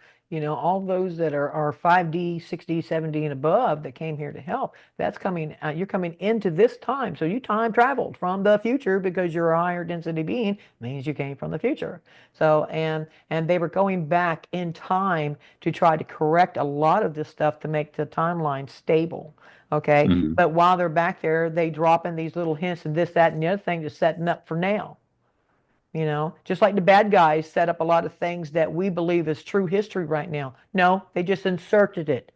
All those that are 5D, 6D, 7D, and above that came here to help. That's coming, you're coming into this time. So you time traveled from the future because you're a higher density being, means you came from the future. So, and they were going back in time to try to correct a lot of this stuff to make the timeline stable. Okay. Hmm. But while they're back there, they drop in these little hints and this, that, and the other thing just setting up for now. Just like the bad guys set up a lot of things that we believe is true history right now. No, they just inserted it,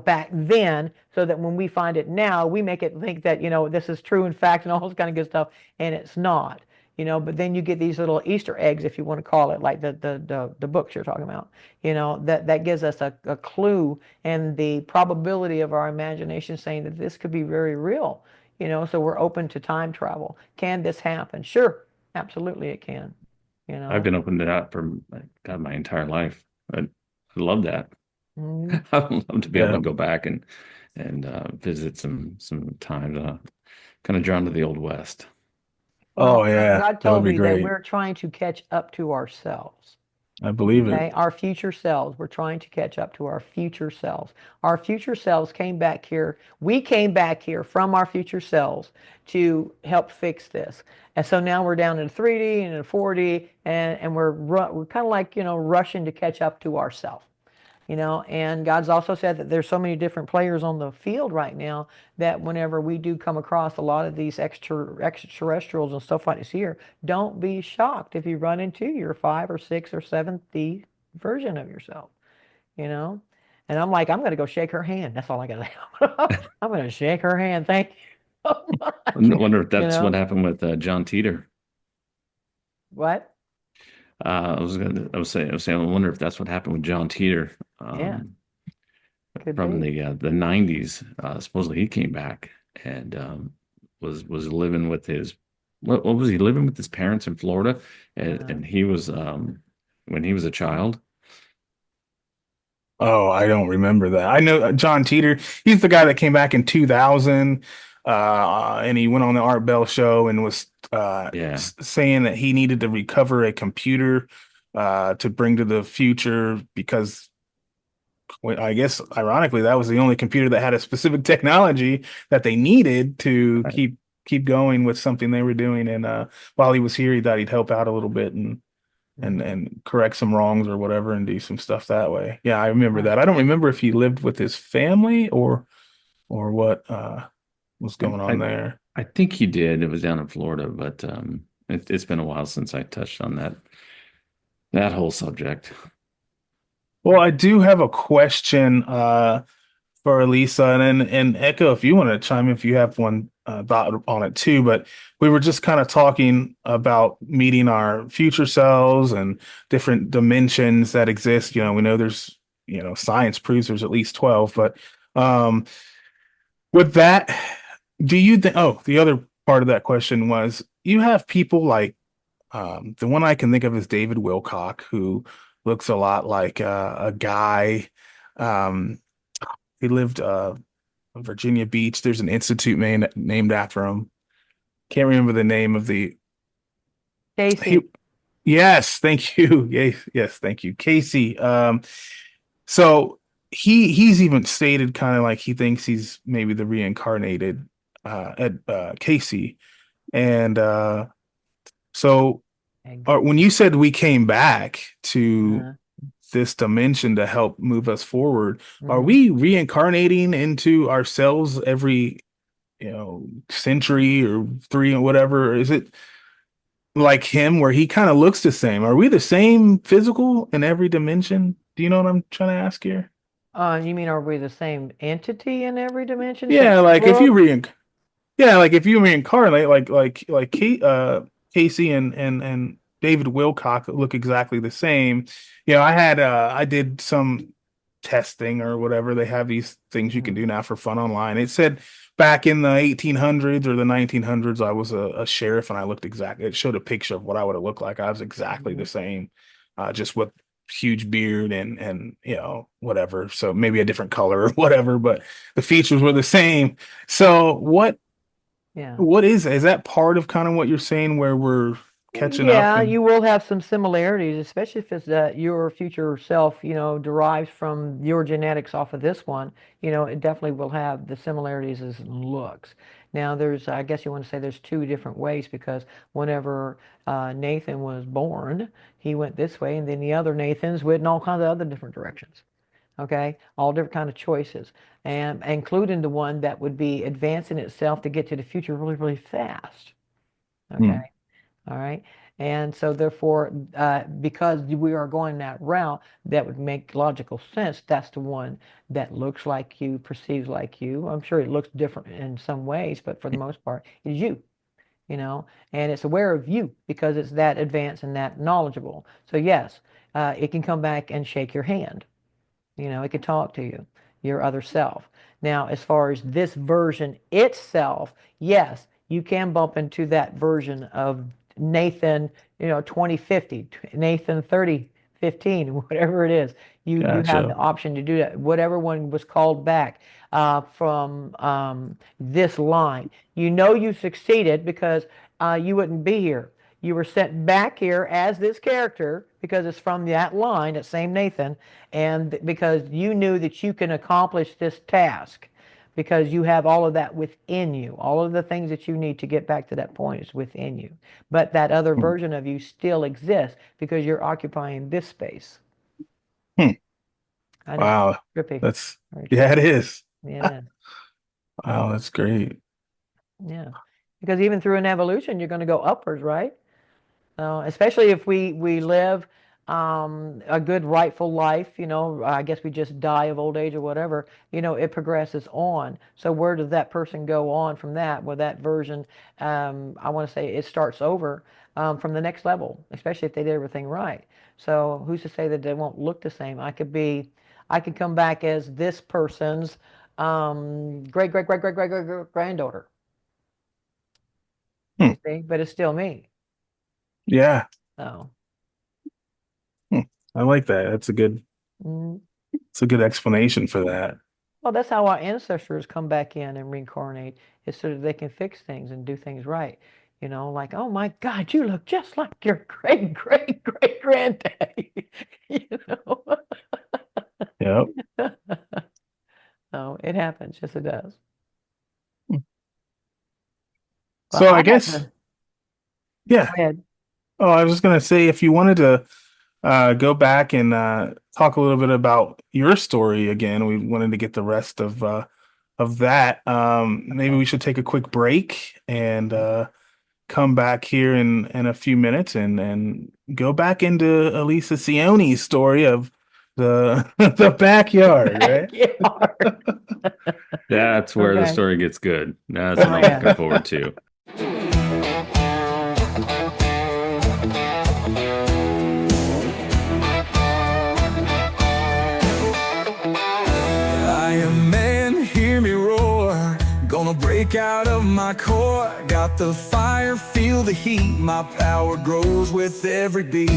back then, so that when we find it now, we make it think that, this is true in fact and all this kind of good stuff, and it's not. But then you get these little Easter eggs, if you want to call it, like the books you're talking about, that gives us a clue and the probability of our imagination saying that this could be very real, so we're open to time travel. Can this happen? Sure. Absolutely, it can. You I've know. been open to that for God my entire life. I love that. Mhm. I would love to be able to Yeah. go back and visit some times. Kind of drawn to the Old West. Oh Well, yeah, God that would told be me that great. we're trying to catch up to ourselves. I believe it. Okay, our future selves. We're trying to catch up to our future selves. Our future selves came back here. We came back here from our future selves to help fix this. And so now we're down in 3D and in 4D, and we're kind of like, rushing to catch up to ourselves. And God's also said that there's so many different players on the field right now that whenever we do come across a lot of these extraterrestrials and stuff like this here, don't be shocked if you run into your 5 or 6 or 7th version of yourself, you know? And I'm like, I'm going to go shake her hand. That's all I got to do. I'm going to shake her hand. Thank you so I much. wonder if You that's what know? happened with John Teeter. What? I was saying, I wonder if that's what happened with John Teeter, Yeah, could from be. the '90s. Supposedly he came back and was living with his what was he living with his parents in Florida, Uh, and he was when he was a child. Oh, I don't remember that. I know John Teeter. He's the guy that came back in 2000, and he went on the Art Bell show and was Yeah, saying that he needed to recover a computer to bring to the future because well, I guess ironically that was the only computer that had a specific technology that they needed to right. keep going with something they were doing. And while he was here, he thought he'd help out a little bit and mhm. correct some wrongs or whatever and do some stuff that way. Yeah, I remember Right. that. I don't remember if he lived with his family or what was I, going on I there. I think he did. It was down in Florida, but it's been a while since I touched on that whole subject. Well, I do have a question for Alisa and Echo if you want to chime in if you have one thought on it too. But we were just kind of talking about meeting our future selves and different dimensions that exist. We know there's science proves there's at least 12, but um with that, do you think? Oh, the other part of that question was you have people like the one I can think of is David Wilcock, who looks a lot like a guy. Um, he lived on Virginia Beach. There's an institute named after him. Can't remember the name of the. He, Casey. yes, thank you. Yes, yes, thank you, Casey. So he's even stated kind of like he thinks he's maybe the reincarnated Ed Casey, and so Egg. when you said we came back to Uh, this dimension to help move us forward, are mhm. we reincarnating into ourselves every century or three or whatever? Is it like him where he kind of looks the same? Are we the same physical in every dimension? Do you know what I'm trying to ask here? You mean are we the same entity in every dimension? Same Yeah, like if you look? yeah, like if you reincarnate, Casey and David Wilcock look exactly the same. I did some testing or whatever. They have these things you can Mhm. do now for fun online. It said back in the 1800s or the 1900s, I was a sheriff and I looked exactly. It showed a picture of what I would have looked like. I was exactly the Mhm. same, just with huge beard and whatever. So maybe a different color or whatever, but the features were the same. So Yeah. what is that part of kind of what you're saying where we're catching up Yeah, and you will have some similarities, especially if it's your future self, derives from your genetics off of this one. It definitely will have the similarities as looks. Now, I guess you want to say there's two different ways because whenever Nathan was born, he went this way, and then the other Nathans went in all kinds of other different directions. Okay, all different kind of choices, and including the one that would be advancing itself to get to the future really, really fast. Okay. Hmm. All right. And so therefore, because we are going that route, that would make logical sense. That's the one that looks like you, perceives like you. I'm sure it looks different in some ways, but for the most part, is you, and it's aware of you because it's that advanced and that knowledgeable. So yes, it can come back and shake your hand. It can talk to you, your other self. Now, as far as this version itself, yes, you can bump into that version of Nathan, 2050, Nathan 15, whatever it is. You have the Gotcha. option to do that. Whatever one was called back from this line, you know you succeeded because you wouldn't be here. You were sent back here as this character because it's from that line, that same Nathan, and because you knew that you can accomplish this task because you have all of that within you. All of the things that you need to get back to that point is within you. But that other Hmm. version of you still exists because you're occupying this space. Hmm. I know. Wow. Trippy. That's, Very yeah, trippy. it is. Yeah. Wow, that's great. Yeah. Because even through an evolution, you're going to go upwards, right? Especially if we live a good rightful life, I guess we just die of old age or whatever, it progresses on. So where does that person go on from that? Well, that version, I want to say it starts over from the next level, especially if they did everything right. So who's to say that they won't look the same? I could come back as this person's great, great, great, great, great, great, great granddaughter, Hmm. you see, but it's still me. Yeah. So. Hmm. I like that. mm, It's a good explanation for that. Well, that's how our ancestors come back in and reincarnate, is so that they can fix things and do things right. Like, oh my God, you look just like your great, great, great granddaddy. You know? Yep. So it happens. Yes, it does. Well, So I I have guess, to go yeah. ahead. Oh, I was just gonna say if you wanted to go back and talk a little bit about your story again, we wanted to get the rest of that. Maybe Okay. we should take a quick break and come back here in a few minutes and go back into Elisa Sione's story of the the backyard, right? Backyard. That's where the Okay. story gets good. That's what Oh I'm looking yeah. forward to. I am man, hear me roar. Gonna break out of my core. Got the fire, feel the heat. My power grows with every beat.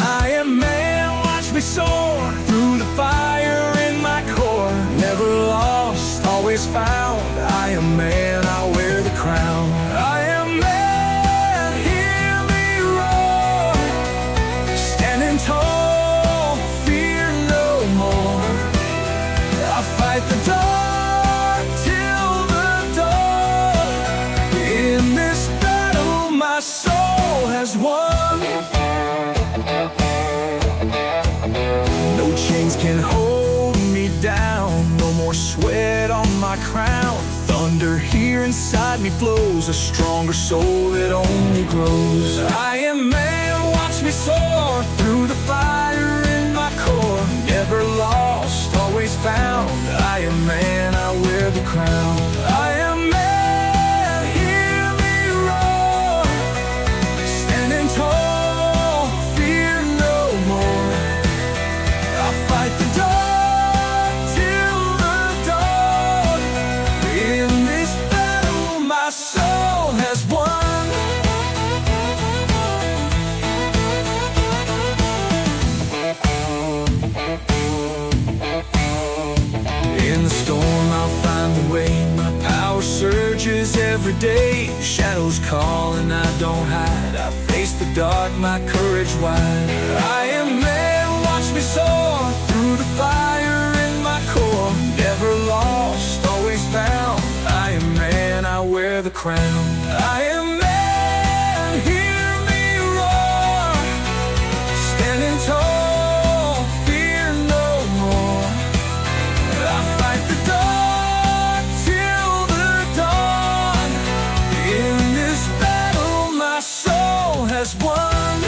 I am man, watch me soar. Through the fire in my core. Never lost, always found. I am man, I wear the crown. I am man, hear me roar. Standing tall, fear no more. I fight the dark till the dawn. In this battle, my soul has won. No chains can hold me down. No more sweat on my crown. Thunder here inside me flows. A stronger soul that only grows. I am man, watch me soar. Through the fire in my core. Never lost, always found. I am man, I wear the crown. I am man, hear me roar. Standing tall, fear no more. I fight the dark till the dawn. In this battle, my soul has won. In the storm, I'll find the way. My power surges every day. Shadows call and I don't hide. I face the dark, my courage wide. I am man, watch me soar. Through the fire in my core. Never lost, always found. I am man, I wear the crown. I am man, hear me roar. Standing tall, fear no more. I fight the dark till the dawn. In this battle, my soul has won.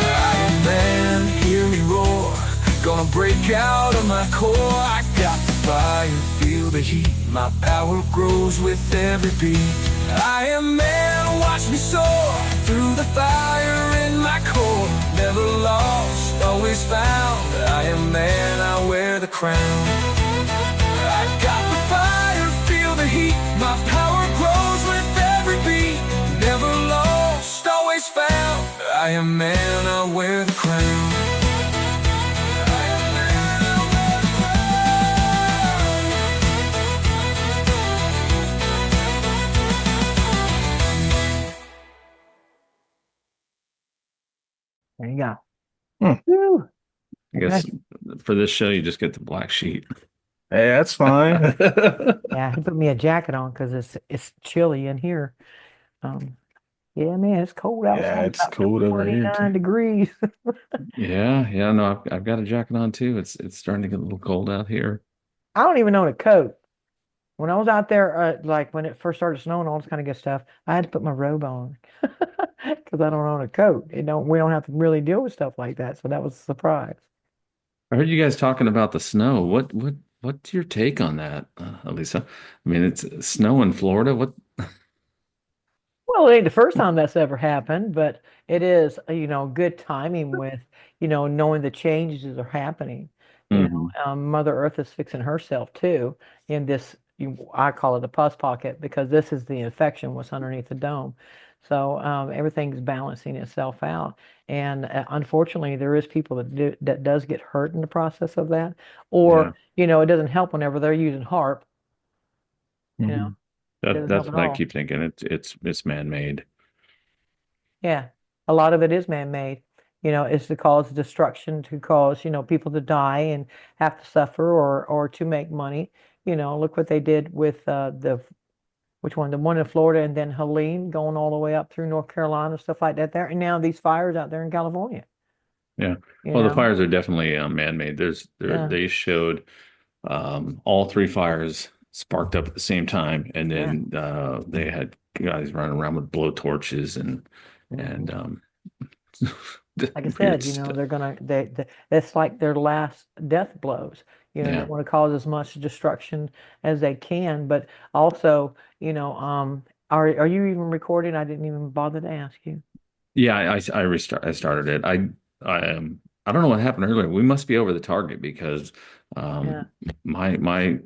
Iron Man, hear me roar. Gonna break out of my core. I got the fire, feel the heat. My power grows with every beat. I am man, watch me soar. Through the fire in my core. Never lost, always found. I am man, I wear the crown. I got the fire, feel the heat. My power grows with every beat. Never lost, always found. I am man, I wear the crown. I am man, I wear the There you go. Hmm. Woo. I Okay. guess for this show, you just get the black sheet. Hey, that's fine. Yeah, he put me a jacket on because it's chilly in here. Um, yeah, man, it's cold Yeah, outside. It's it's about cold over here too. 29 degrees. Yeah, no, I've got a jacket on too. It's starting to get a little cold out here. I don't even own a coat. When I was out there, like when it first started snowing, all this kind of good stuff, I had to put my robe on because I don't own a coat. We don't have to really deal with stuff like that. So that was a surprise. I heard you guys talking about the snow. What's your take on that, Alisa? I mean, it's snow in Florida. What? Well, it ain't the first time that's ever happened, but it is, good timing with, knowing the changes are happening. Hmm. Mother Earth is fixing herself too in this, I call it a pus pocket because this is the infection, what's underneath the dome. So everything's balancing itself out. And unfortunately, there is people that does get hurt in the process of that. Yeah, Or, it doesn't help whenever they're using HARP, Hmm. it that doesn't help that's at what I all. keep thinking. It's man-made. Yeah, a lot of it is man-made. It's to cause destruction, to cause, people to die and have to suffer or to make money. Look what they did with which one? The one in Florida and then Helene going all the way up through North Carolina, stuff like that there. And now these fires out there in California, Yeah. you Well, the know? fires are definitely man-made. Yeah, They showed all three fires sparked up at the same time, and yeah. then they had guys running around with blow torches and Mhm. Like I weird said, stuff. it's like their last death blows. They Yeah. want to cause as much destruction as they can, but also, are you even recording? I didn't even bother to ask you. Yeah, I started it. I don't know what happened earlier. We must be over the target because Yeah, my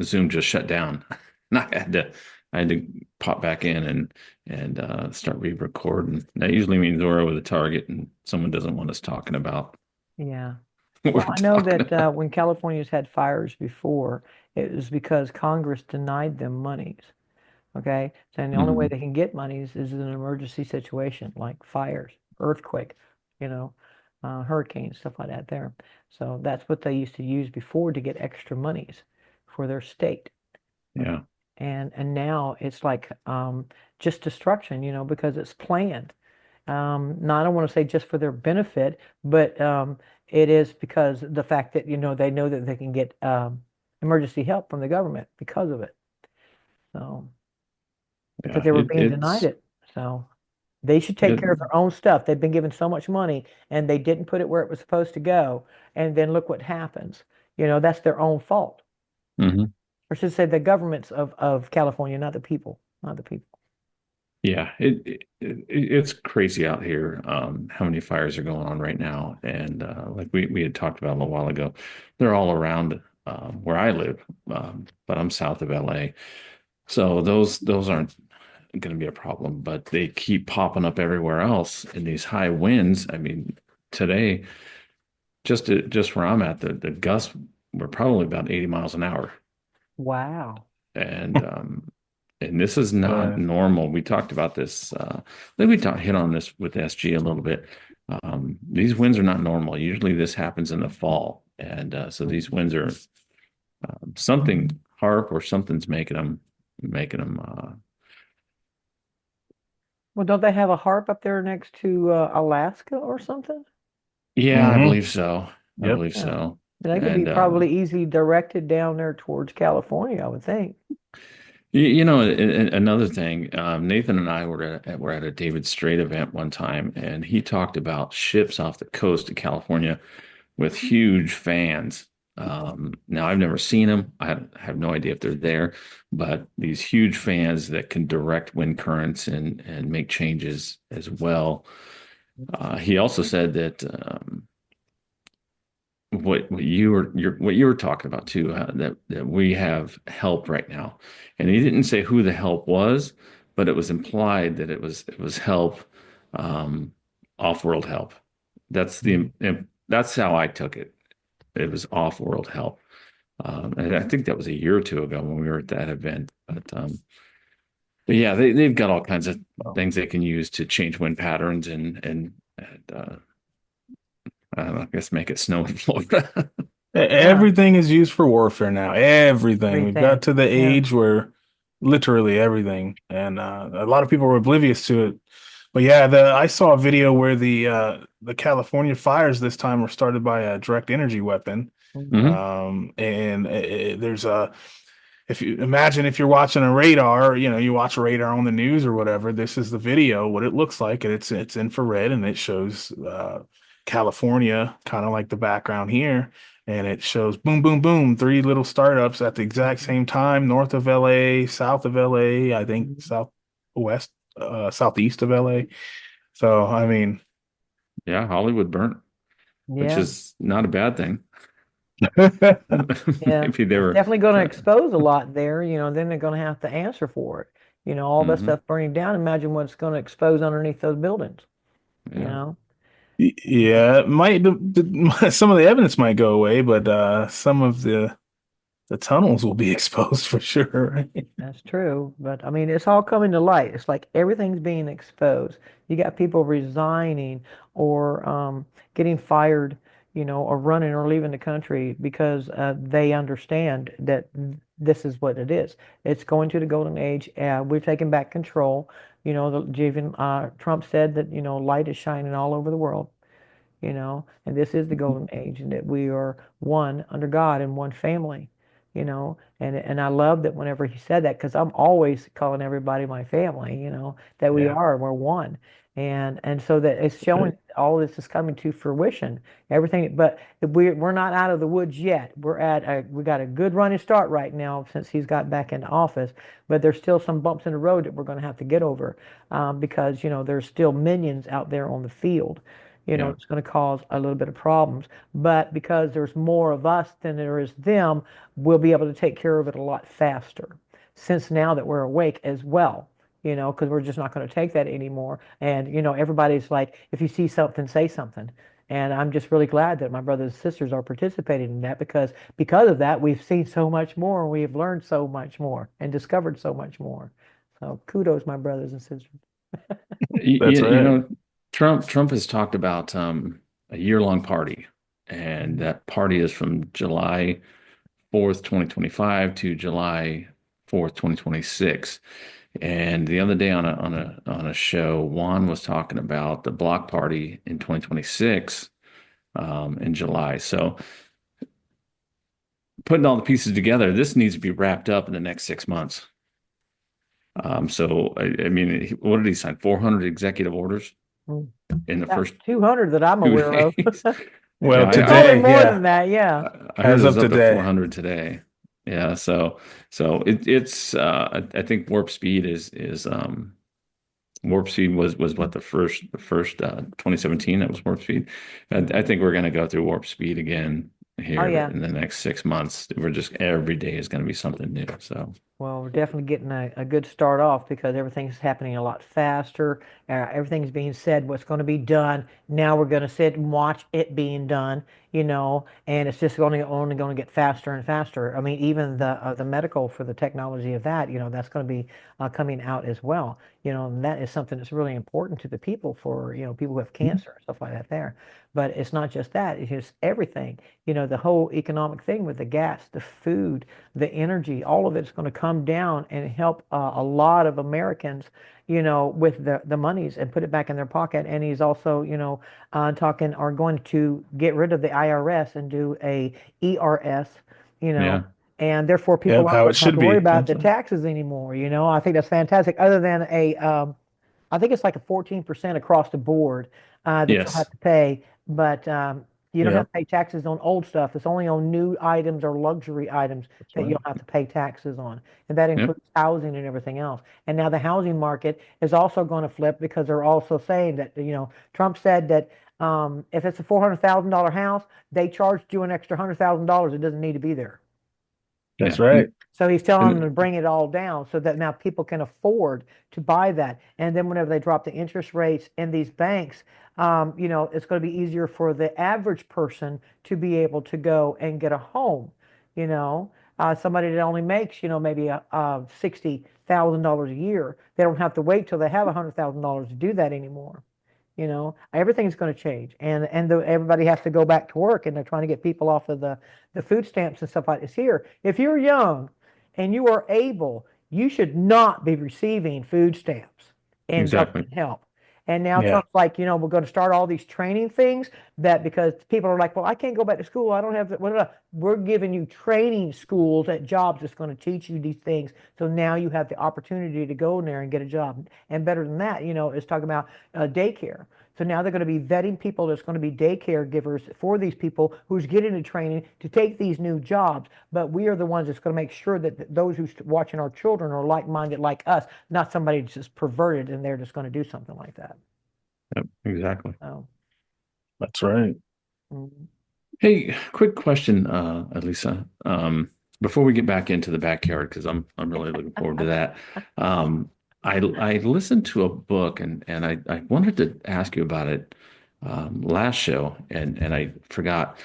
Zoom just shut down. And I had to pop back in and start re-recording. That usually means we're over the target and someone doesn't want us talking about yeah. what Well, we're I know talking that about. when California's had fires before, it was because Congress denied them monies. Okay, so the only way Mhm. they can get monies is in an emergency situation like fires, earthquake, you know, hurricanes, stuff like that there. So that's what they used to use before to get extra monies for their state. Okay. Yeah. And now it's like just destruction, because it's planned. Now I don't want to say just for their benefit, but it is because the fact that, they know that they can get emergency help from the government because of it. So because Yeah. they were It being denied it's it. So they should take it care of their own stuff. They've been given so much money and they didn't put it where it was supposed to go. And then look what happens. That's their own fault. mhm. Or should say the governments of California, not the people, not the people. Yeah, it's crazy out here. How many fires are going on right now? And like we had talked about a little while ago, they're all around where I live, but I'm south of LA, so those aren't going to be a problem. But they keep popping up everywhere else in these high winds. I mean, today, just where I'm at, the gusts were probably about 80 miles an hour, Wow. and and this is not But normal. We talked about this. I think we hit on this with SG a little bit. These winds are not normal. Usually, this happens in the fall, and so these winds are something harp or something's making them. Well, don't they have a harp up there next to Alaska or something? Yeah, I hmm believe so. I Yep. believe Yeah. so. They could be And probably easily directed down there towards California, I would think. another thing, Nathan and I were at a David Strait event one time, and he talked about ships off the coast of California with huge fans. Now, I've never seen them. I have no idea if they're there, but these huge fans that can direct wind currents and make changes as well. He also said that what you were talking about too, that we have help right now, and he didn't say who the help was, but it was implied that it was help, um, off-world help. That's how I took it. It was off-world help, and I think that was a year or two ago when we were at that event. But yeah, they've got all kinds of things they can use to change wind patterns and I don't know, I guess make it snow in Florida. Yeah, Everything is used for warfare now. Everything. We've got everything. to the Yeah. age where literally everything, and a lot of people were oblivious to it. But yeah, the I saw a video where the California fires this time were started by a direct energy weapon. Mhm. Hmm. And there's a if you imagine if you're watching a radar, you watch a radar on the news or whatever, this is the video, what it looks like, and it's infrared and it shows California, kind of like the background here, and it shows boom, boom, boom, three little startups at the exact Mhm. same time, north of LA, south of LA, I think Mhm. southwest, southeast of LA. So I mean, Yeah, Hollywood burnt, which Yeah. is not a bad thing. Yeah, Maybe they it's were. definitely going to Uh, expose a lot there. Then they're going to have to answer for it. All that hmm. stuff burning down. Imagine what's going to expose underneath those buildings, you Yeah. know? Yeah, it might some of the evidence might go away, but some of the tunnels will be exposed for sure. Right? That's true. But I mean, it's all coming to light. It's like everything's being exposed. You got people resigning or getting fired, or running or leaving the country because they understand that this is what it is. It's going to the golden age. We're taking back control. Even Trump said that, light is shining all over the world. And this is the golden age, and that we are one under God and one family, and I love that whenever he said that, because I'm always calling everybody my family, that we Yeah. are, we're one. And so that it's showing all this is coming to fruition, everything, but we're not out of the woods yet. We got a good running start right now since he's got back into office, but there's still some bumps in the road that we're going to have to get over, because there's still minions out there on the field. Yeah. It's going to cause a little bit of problems. But because there's more of us than there is them, we'll be able to take care of it a lot faster. Since now that we're awake as well, because we're just not going to take that anymore. And, everybody's like, if you see something, say something. And I'm just really glad that my brothers and sisters are participating in that, because of that, we've seen so much more, and we've learned so much more and discovered so much more. So kudos, my brothers and sisters. That's You right. know, Trump has talked about a year-long party, and Mhm. that party is from July 4th, 2025 to July 4th, 2026. And the other day on a show, Juan was talking about the block party in 2026, in July. So putting all the pieces together, this needs to be wrapped up in the next 6 months. So I mean, what did he sign? 400 executive orders Mm. in the About first 200 that I'm two aware of. days. Yeah, Well, It's only today, more than yeah, that, yeah. I heard as it was of up to today. 400 today. Yeah, so it's I think warp speed was what the first 2017, that was warp speed. I Mhm. think we're going to go through warp speed again Oh, here yeah. in the next 6 months. We're just every day is going to be something new. So Well, we're definitely getting a good start off because everything's happening a lot faster. Everything's being said, what's going to be done. Now we're going to sit and watch it being done, and it's just only going to get faster and faster. I mean, even the medical for the technology of that, that's going to be coming out as well. And that is something that's really important to the people for, people who have cancer and stuff like that there. But it's not just that, it's just everything, the whole economic thing with the gas, the food, the energy, all of it's going to come down and help a lot of Americans, with the monies and put it back in their pocket. And he's also, talking are going to get rid of the IRS and do a ERS, you know, yeah, and therefore people Yep, aren't how going it to have should to worry be. about That's the right. taxes anymore. I think that's fantastic. Other than I think it's like a 14% across the board that you'll have yes, to pay, but you don't have Yep, to pay taxes on old stuff. It's only on new items or luxury items that's that right. you'll have to pay taxes on, and that yep, includes housing and everything else. And now the housing market is also going to flip because they're also saying that Trump said that If it's a $400,000 house, they charged you an extra $100,000. It doesn't need to be there. That's Yeah. right. So he's telling them to And bring it all down so that now people can afford to buy that. And then whenever they drop the interest rates in these banks, it's going to be easier for the average person to be able to go and get a home. You know, somebody that only makes, maybe $60,000 a year, they don't have to wait till they have $100,000 to do that anymore. Everything's going to change, and everybody has to go back to work, and they're trying to get people off of the food stamps and stuff like this here. If you're young and you are able, you should not be receiving food stamps and exactly. government help. And now Yeah. Trump's like, we're going to start all these training things that because people are like, well, I can't go back to school. I don't have the, we're giving you training schools at jobs that's going to teach you these things. So now you have the opportunity to go in there and get a job. And better than that, it's talking about daycare. So now they're going to be vetting people that's going to be daycare givers for these people who's getting the training to take these new jobs. But we are the ones that's going to make sure that those who's watching our children are like-minded like us, not somebody just perverted and they're just going to do something like that. Yep, exactly. So, That's right. mm, Hey, quick question, Alisa. Before we get back into the backyard, because I'm really looking forward to that. Um, I listened to a book and I wanted to ask you about it last show and I forgot.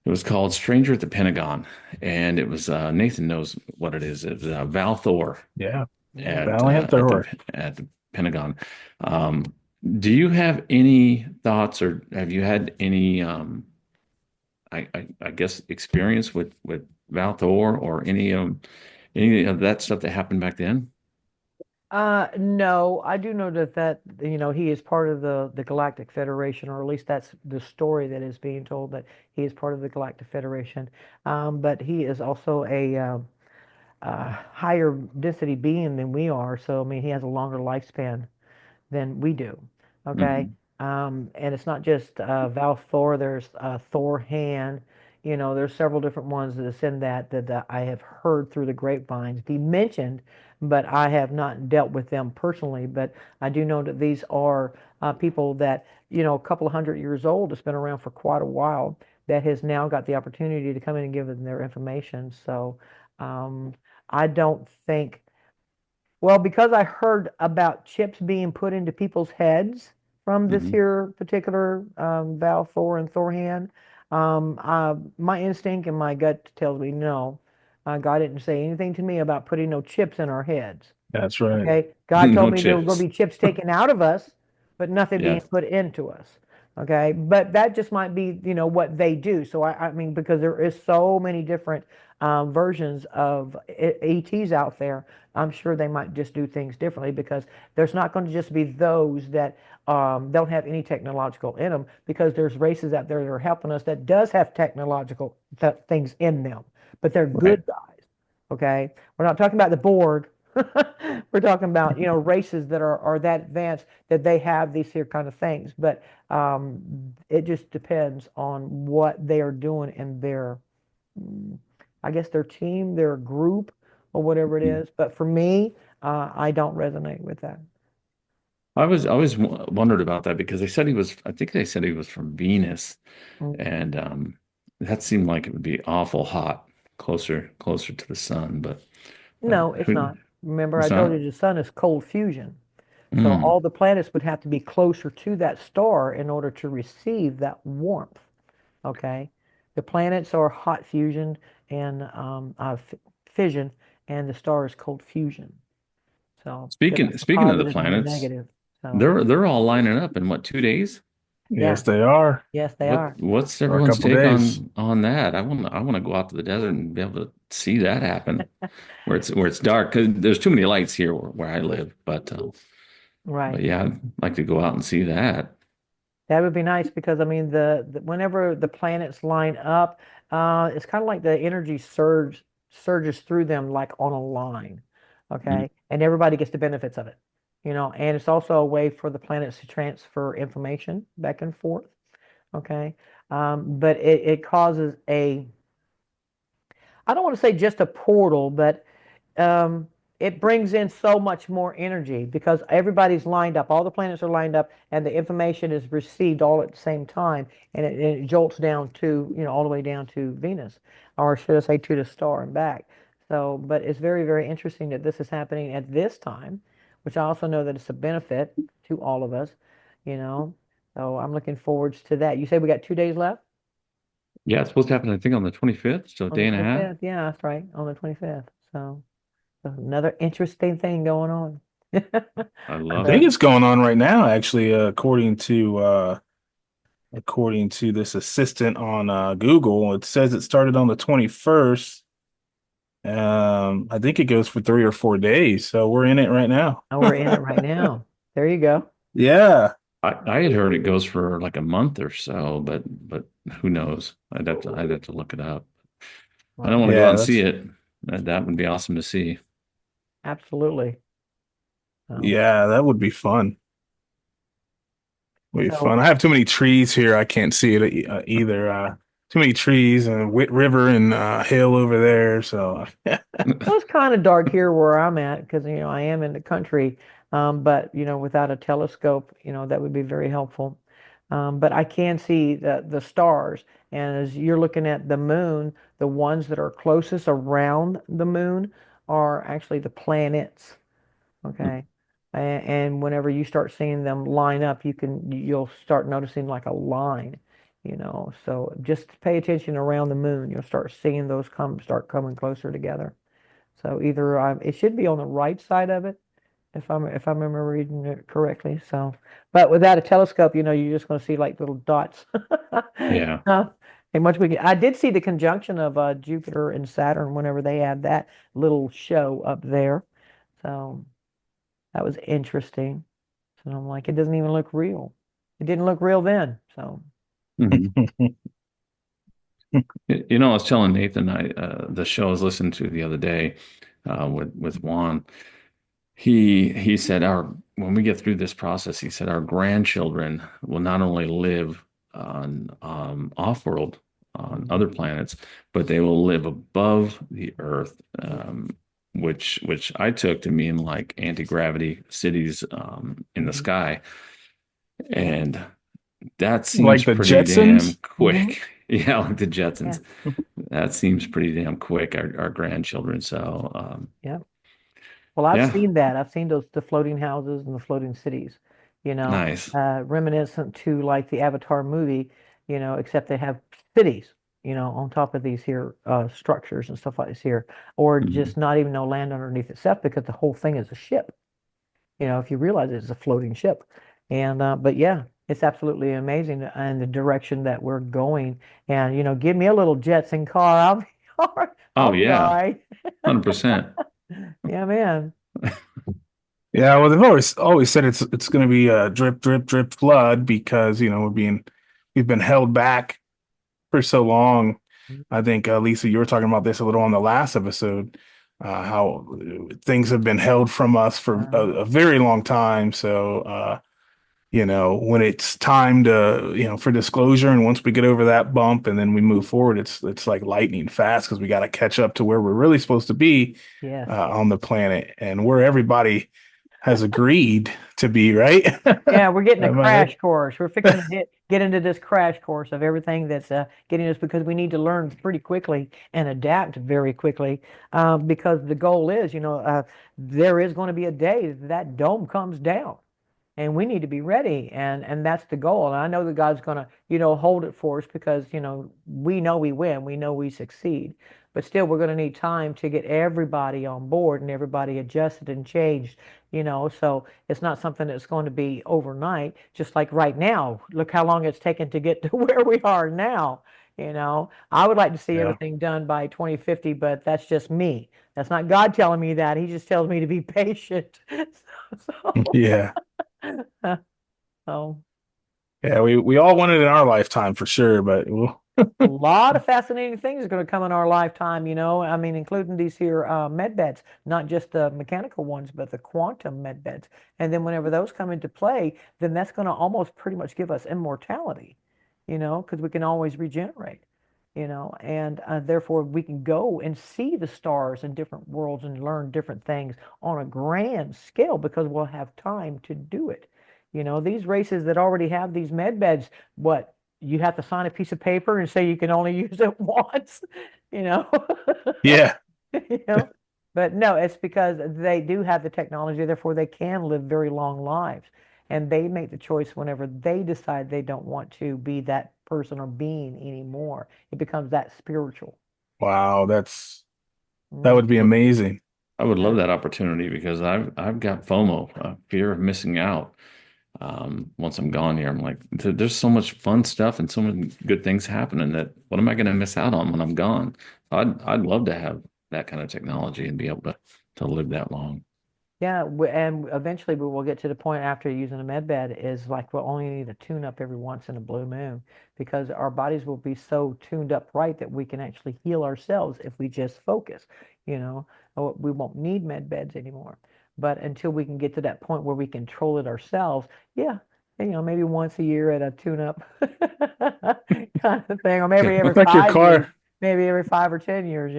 It was called Stranger at the Pentagon, and it was Nathan knows what it is. It was Val Thor Yeah. mm. at Valiant Thor. the Pentagon. Um, do you have any thoughts, or have you had any I guess experience with Val Thor or any of that stuff that happened back then? No, I do know that he is part of the Galactic Federation, or at least that's the story that is being told that he is part of the Galactic Federation. But he is also a higher density being than we are. So I mean, he has a longer lifespan than we do. Okay. Hmm. And it's not just Val Thor, there's Thor Han. There's several different ones that's in that I have heard through the grapevines be mentioned, but I have not dealt with them personally. But I do know that these are people that, a couple of 100 years old, that's been around for quite a while, that has now got the opportunity to come in and give them their information. So um, I don't think. Well, because I heard about chips being put into people's heads from this Hmm. here particular Val Thor and Thorhan, my instinct and my gut tells me no. God didn't say anything to me about putting no chips in our heads. That's right. Okay. God told No me there were going to chips. be chips taken out of us, but nothing being Yeah. put into us. Okay. But that just might be, what they do. So I mean, because there is so many different versions of ETs out there, I'm sure they might just do things differently because there's not going to just be those that don't have any technological in them because there's races out there that are helping us that does have technological things in them, but they're Right. good guys. Okay. We're not talking about the Borg. We're talking about, races that are that advanced that they have these here kind of things. But it just depends on what they are doing in their, mm, I guess, their team, their group, or whatever it Mhm. is. But for me, I don't resonate with that. I always wondered about that because they said he was, I think they said he was from Venus, Mm. and that seemed like it would be awful hot, closer to the sun, but No, it's who, not. Remember, I it's told not. you the sun is cold fusion. So Mm. all the planets would have to be closer to that star in order to receive that warmth. Okay. The planets are hot fusion and fission, and the star is cold fusion. So they have a Speaking of the positive and a planets, negative. So they're all lining up in what, 2 days? yeah, Yes, they are. yes, they are. What's For a everyone's couple take days. on that? I want to go out to the desert and be able to see that happen where it's dark because there's too many lights here where I live. But Right. yeah, I'd like to go out and see that. That would be nice because I mean whenever the planets line up, it's kind of like the energy surges through them like on a line, Mhm. okay? And everybody gets the benefits of it, and it's also a way for the planets to transfer information back and forth, okay? But it causes I don't want to say just a portal, but um, it brings in so much more energy because everybody's lined up, all the planets are lined up, and the information is received all at the same time, and it jolts down to, all the way down to Venus, or should I say to the star and back. So, but it's very, very interesting that this is happening at this time, which I also know that it's a benefit to all of us, you know. So I'm looking forward to that. You say we got 2 days left Yeah, it's supposed to happen, I think, on the 25th, so a on the day and a half. 25th. Yeah, that's right, on the 25th. So another interesting thing going on. I I love think it. But it's going on right now, actually, according to this assistant on Google. It says it started on the 21st. I think it goes for 3 or 4 days, so we're in it right now. oh, we're in it right now. There you go. Yeah, I had heard it goes for like a month or so, but who knows? I'd have to look it up. I don't Wow. want to go out yeah, and see that's it. That would be awesome to see. Absolutely. So, yeah, that would be fun. Would be fun. so I have too many trees here. I can't see it either. Too many trees and river and hill over there. So well, it's kind of dark here where I'm at because, I am in the country. But, without a telescope, that would be very helpful. But I can see the stars. And as you're looking at the moon, the ones that are closest around the moon are actually the planets. Okay. And whenever you start seeing them line up, you'll start noticing like a line, So just pay attention around the moon. You'll start seeing those start coming closer together. So either it should be on the right side of it, if I remember reading it correctly. So, but without a telescope, you're just going to see like little dots. Yeah. Ain't much I did see the conjunction of Jupiter and Saturn whenever they had that little show up there. So that was interesting. So I'm like, it doesn't even look real. It didn't look real then. So Mhm. I was telling Nathan, the show I was listening to the other day, with Juan. He said our when we get through this process, he said our grandchildren will not only live on off-world on other planets, but they will live above the Earth, which I took to mean like anti-gravity cities in the mhm. sky, and that seems like the pretty damn Jetsons. Hmm. quick. Yeah, like the Yeah, Jetsons. That seems pretty damn quick. Our grandchildren. So yeah. Well, I've yeah, seen that. I've seen the floating houses and the floating cities, you know, nice. reminiscent to like the Avatar movie, except they have cities, on top of these here structures and stuff like this here, or Mhm. just not even no land underneath itself because the whole thing is a ship. If you realize it's a floating ship. And but yeah, it's absolutely amazing and the direction that we're going. And give me a little Jetson car, I'll be all right. Oh I'll be all yeah, right. 100%. Yeah, man. Yeah, well, they've always said it's going to be a drip, drip, drip flood because we've been held back for so long. I think Lisa, you were talking about this a little on the last episode, how things have been held from us for Uh, a very long time. So, when it's time to, for disclosure, and once we get over that bump and then we move forward, it's like lightning fast because we got to catch up to where we're really supposed to be yes. on the planet and where everybody has agreed to be, right? Yeah, we're getting a Am I crash right? course. We're fixing to get into this crash course of everything that's getting us because we need to learn pretty quickly and adapt very quickly because the goal is, there is going to be a day that dome comes down and we need to be ready and that's the goal and I know that God's going to hold it for us because we know we win, we know we succeed, but still we're going to need time to get everybody on board and everybody adjusted and changed, so it's not something that's going to be overnight. Just like right now, look how long it's taken to get to where we are now. I would like to see Yeah. everything done by 2050, but that's just me. That's not God telling me that. He just tells me to be patient. so, Yeah. so Yeah, we all want it in our lifetime for sure, but a lot of fascinating things are going to come in our lifetime, I mean, including these here med beds, not just the mechanical ones, but the quantum med beds. And then whenever those come into play, then that's going to almost pretty much give us immortality, because we can always regenerate. and therefore we can go and see the stars in different worlds and learn different things on a grand scale because we'll have time to do it. These races that already have these med beds, what, you have to sign a piece of paper and say you can only use it once, you know? Yeah. you know? But no, it's because they do have the technology, therefore they can live very long lives. And they make the choice whenever they decide they don't want to be that person or being anymore. It becomes that spiritual. Wow, that Mm. would be amazing. I would love Yeah. that opportunity because I've got FOMO, fear of missing out. Once I'm gone here, I'm like, there's so much fun stuff and so many good things happening that what am I going to miss out on when I'm gone? I'd love to have that kind of technology and be able to live that long. Yeah, and eventually we will get to the point after using a med bed is like we'll only need a tune up every once in a blue moon because our bodies will be so tuned up right that we can actually heal ourselves if we just focus, you know. We won't need med beds anymore. But until we can get to that point where we control it ourselves, yeah, maybe once a year at a tune up kind of thing, or maybe every It's like your 5 years, car, maybe every 5 or 10 years.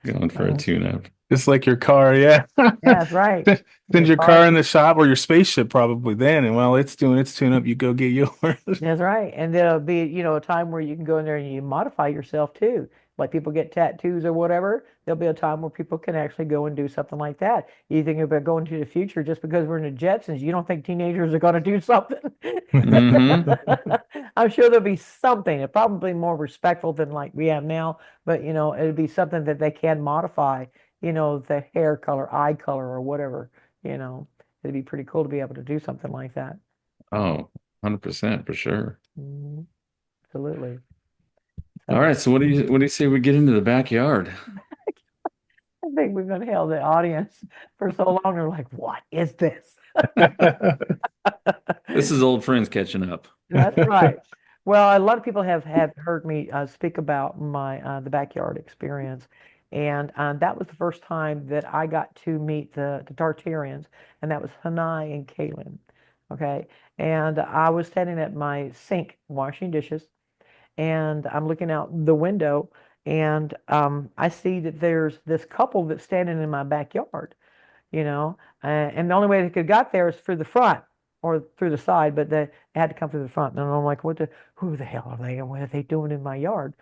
Going for a Um, tune-up. just like your car. Yeah. yeah, that's right. Send Your your car car. in the shop or your spaceship probably then, and while it's doing its tune up, you go get yours. That's right. And there'll be, a time where you can go in there and you modify yourself too. Like people get tattoos or whatever, there'll be a time where people can actually go and do something like that. You think about going to the future just because we're in the Jetsons, you don't think teenagers are going to do something? Hmm. I'm sure there'll be something, probably more respectful than like we have now, but it'd be something that they can modify, the hair color, eye color, or whatever, you know. It'd be pretty cool to be able to do something like that. Oh, 100% for sure. Mhm. Absolutely. All So right, so what do you say we get into the backyard? I think we've been held the audience for so long. They're like, what is this? This is old friends catching up. That's right. Well, a lot of people have heard me speak about my the backyard experience, and that was the first time that I got to meet the Tartarians, and that was Hanai and Kaylin. Okay, and I was standing at my sink washing dishes, and I'm looking out the window, and I see that there's this couple that's standing in my backyard, and the only way they could have got there is through the front or through the side, but they had to come through the front. And I'm like, who the hell are they, and what are they doing in my yard?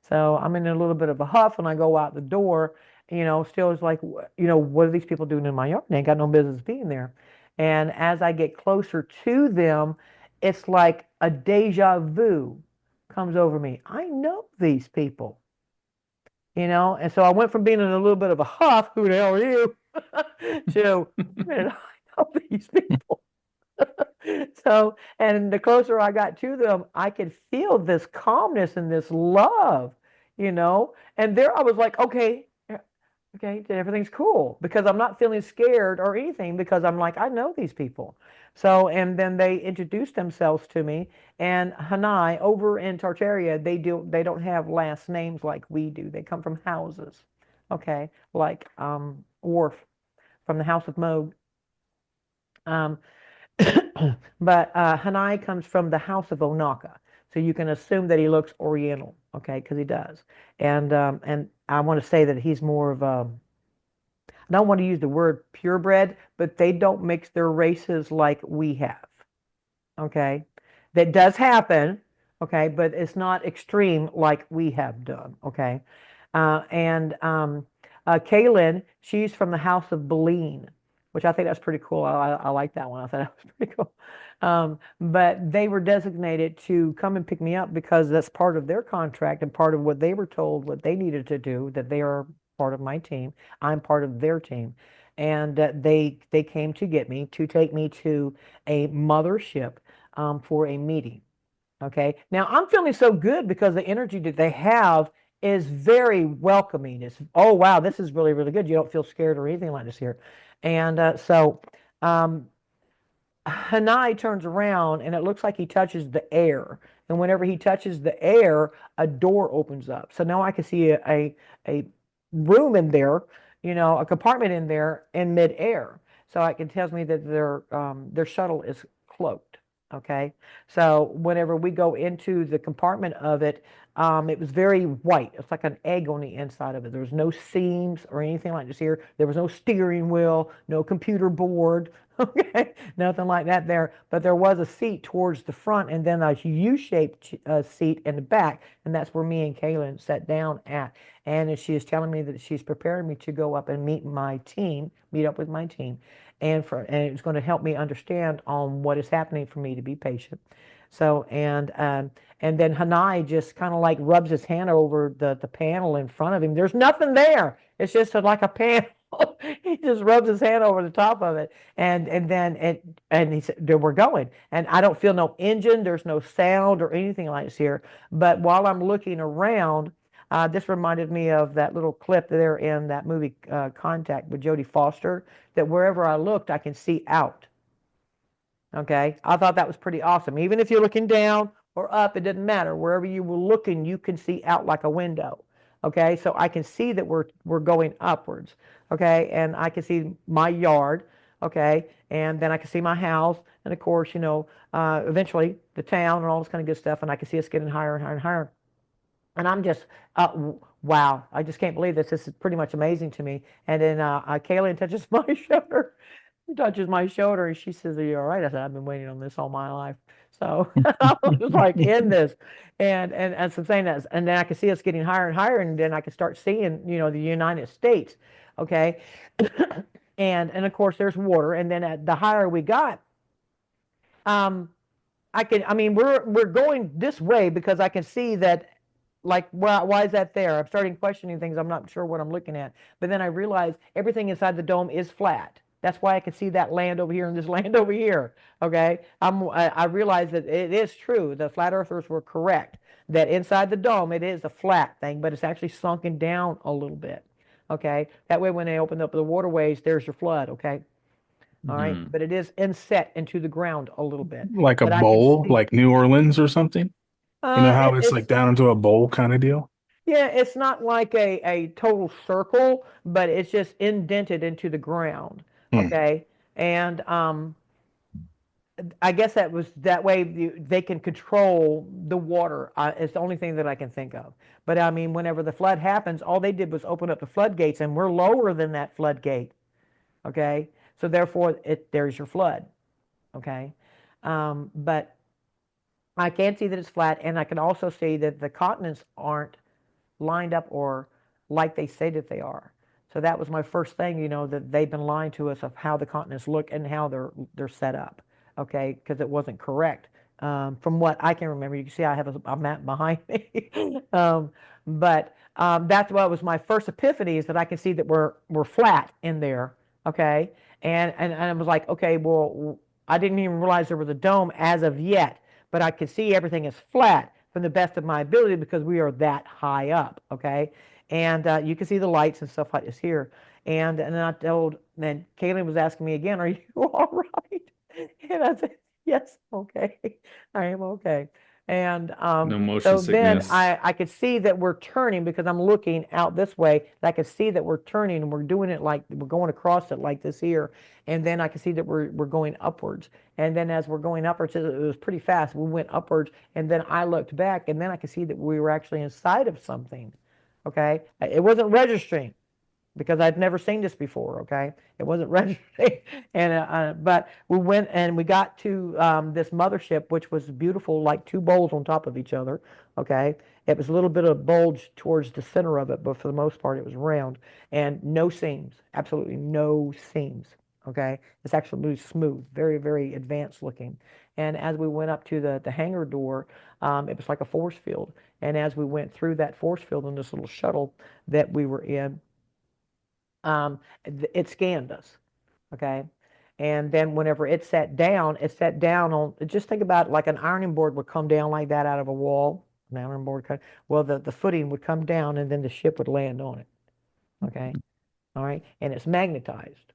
So I'm in a little bit of a huff, and I go out the door, still is like, what are these people doing in my yard? They ain't got no business being there. And as I get closer to them, it's like a deja vu comes over me. I know these people, and so I went from being in a little bit of a huff, who the hell are you, to, man, I know these people. So, and the closer I got to them, I could feel this calmness and this love. And there I was like, okay, okay, everything's cool because I'm not feeling scared or anything because I'm like, I know these people. So, and then they introduced themselves to me. And Hanai over in Tartaria, they don't have last names like we do. They come from houses. Okay, like Worf from the House of Moog. Um, but Hanai comes from the House of Onaka. So you can assume that he looks Oriental, okay, because he does. And I want to say that he's more of a, I don't want to use the word purebred, but they don't mix their races like we have. Okay. That does happen. Okay. But it's not extreme like we have done. Okay. And Kaylin, she's from the House of Beline, which I think that's pretty cool. I like that one. I thought that was pretty cool. But they were designated to come and pick me up because that's part of their contract and part of what they were told what they needed to do, that they are part of my team. I'm part of their team. And they came to get me to take me to a mothership for a meeting. Okay. Now I'm feeling so good because the energy that they have is very welcoming. It's, oh, wow, this is really, really good. You don't feel scared or anything like this here. And so um, Hanai turns around and it looks like he touches the air. And whenever he touches the air, a door opens up. So now I can see a room in there, a compartment in there in midair. So it can tells me that their shuttle is cloaked. Okay. So whenever we go into the compartment of it, It was very white. It's like an egg on the inside of it. There was no seams or anything like this here. There was no steering wheel, no computer board, okay, nothing like that there. But there was a seat towards the front and then a U-shaped seat in the back, and that's where me and Kaylin sat down at. And she is telling me that she's preparing me to go up and meet up with my team, and it's going to help me understand on what is happening for me to be patient. So and then Hanai just kind of like rubs his hand over the panel in front of him. There's nothing there. It's just like a panel. He just rubs his hand over the top of it, and he said, "There we're going." And I don't feel no engine. There's no sound or anything like this here. But while I'm looking around, this reminded me of that little clip there in that movie Contact with Jodie Foster. That wherever I looked, I can see out. Okay, I thought that was pretty awesome. Even if you're looking down or up, it doesn't matter. Wherever you were looking, you can see out like a window. Okay, so I can see that we're going upwards. Okay, and I can see my yard. Okay, and then I can see my house, and of course, eventually the town and all this kind of good stuff. And I can see us getting higher and higher and higher. And I'm just, wow, I just can't believe this. This is pretty much amazing to me. And then Kaylin touches my shoulder. She touches my shoulder and she says, "Are you all right?" I said, "I've been waiting on this all my life." So I was like in this. And so saying that, and then I could see us getting higher and higher, and then I could start seeing, the United States. Okay. And of course there's water. And then the higher we got, we're going this way because I can see that, like, why is that there? I'm starting questioning things. I'm not sure what I'm looking at. But then I realized everything inside the dome is flat. That's why I can see that land over here and this land over here. Okay, I realized that it is true. The flat earthers were correct. That inside the dome it is a flat thing, but it's actually sunken down a little bit. Okay, that way when they open up the waterways, there's your flood. Okay, all right, but it is inset into the ground a little bit. Like a But I can bowl, see. like New Orleans or something. You know how it's like It's down into a bowl kind of deal? Yeah, it's not like a total circle, but it's just indented into the ground. Hmm. Okay. And I guess that way they can control the water. It's the only thing that I can think of. But I mean, whenever the flood happens, all they did was open up the floodgates, and we're lower than that floodgate. Okay. So therefore, there's your flood. Okay. But I can see that it's flat, and I can also see that the continents aren't lined up or like they say that they are. So that was my first thing, that they've been lying to us of how the continents look and how they're set up. Okay, because it wasn't correct. From what I can remember, you can see I have a map behind me. But that's what was my first epiphany, is that I can see that we're flat in there. Okay, and I was like, okay, well, I didn't even realize there was a dome as of yet, but I could see everything is flat from the best of my ability because we are that high up. Okay, and you can see the lights and stuff like this here. And then Kaylin was asking me again, "Are you all right?" And I said, "Yes, okay, I am okay." And No motion so then sickness. I could see that we're turning because I'm looking out this way. And I could see that we're turning and we're doing it like we're going across it like this here. And then I could see that we're going upwards. And then as we're going upwards, it was pretty fast. We went upwards, and then I looked back, and then I could see that we were actually inside of something. Okay, it wasn't registering because I'd never seen this before. Okay, it wasn't registering, but we went and we got to this mothership, which was beautiful, like two bowls on top of each other. Okay, it was a little bit of bulge towards the center of it, but for the most part, it was round and no seams, absolutely no seams. Okay, it's actually really smooth, very, very advanced looking. And as we went up to the hangar door, it was like a force field. And as we went through that force field in this little shuttle that we were in, it scanned us. Okay. And then whenever it sat down on, just think about it like an ironing board would come down like that out of a wall. An ironing board, well, the footing would come down and then the ship would land on it. Okay. All right. And it's magnetized.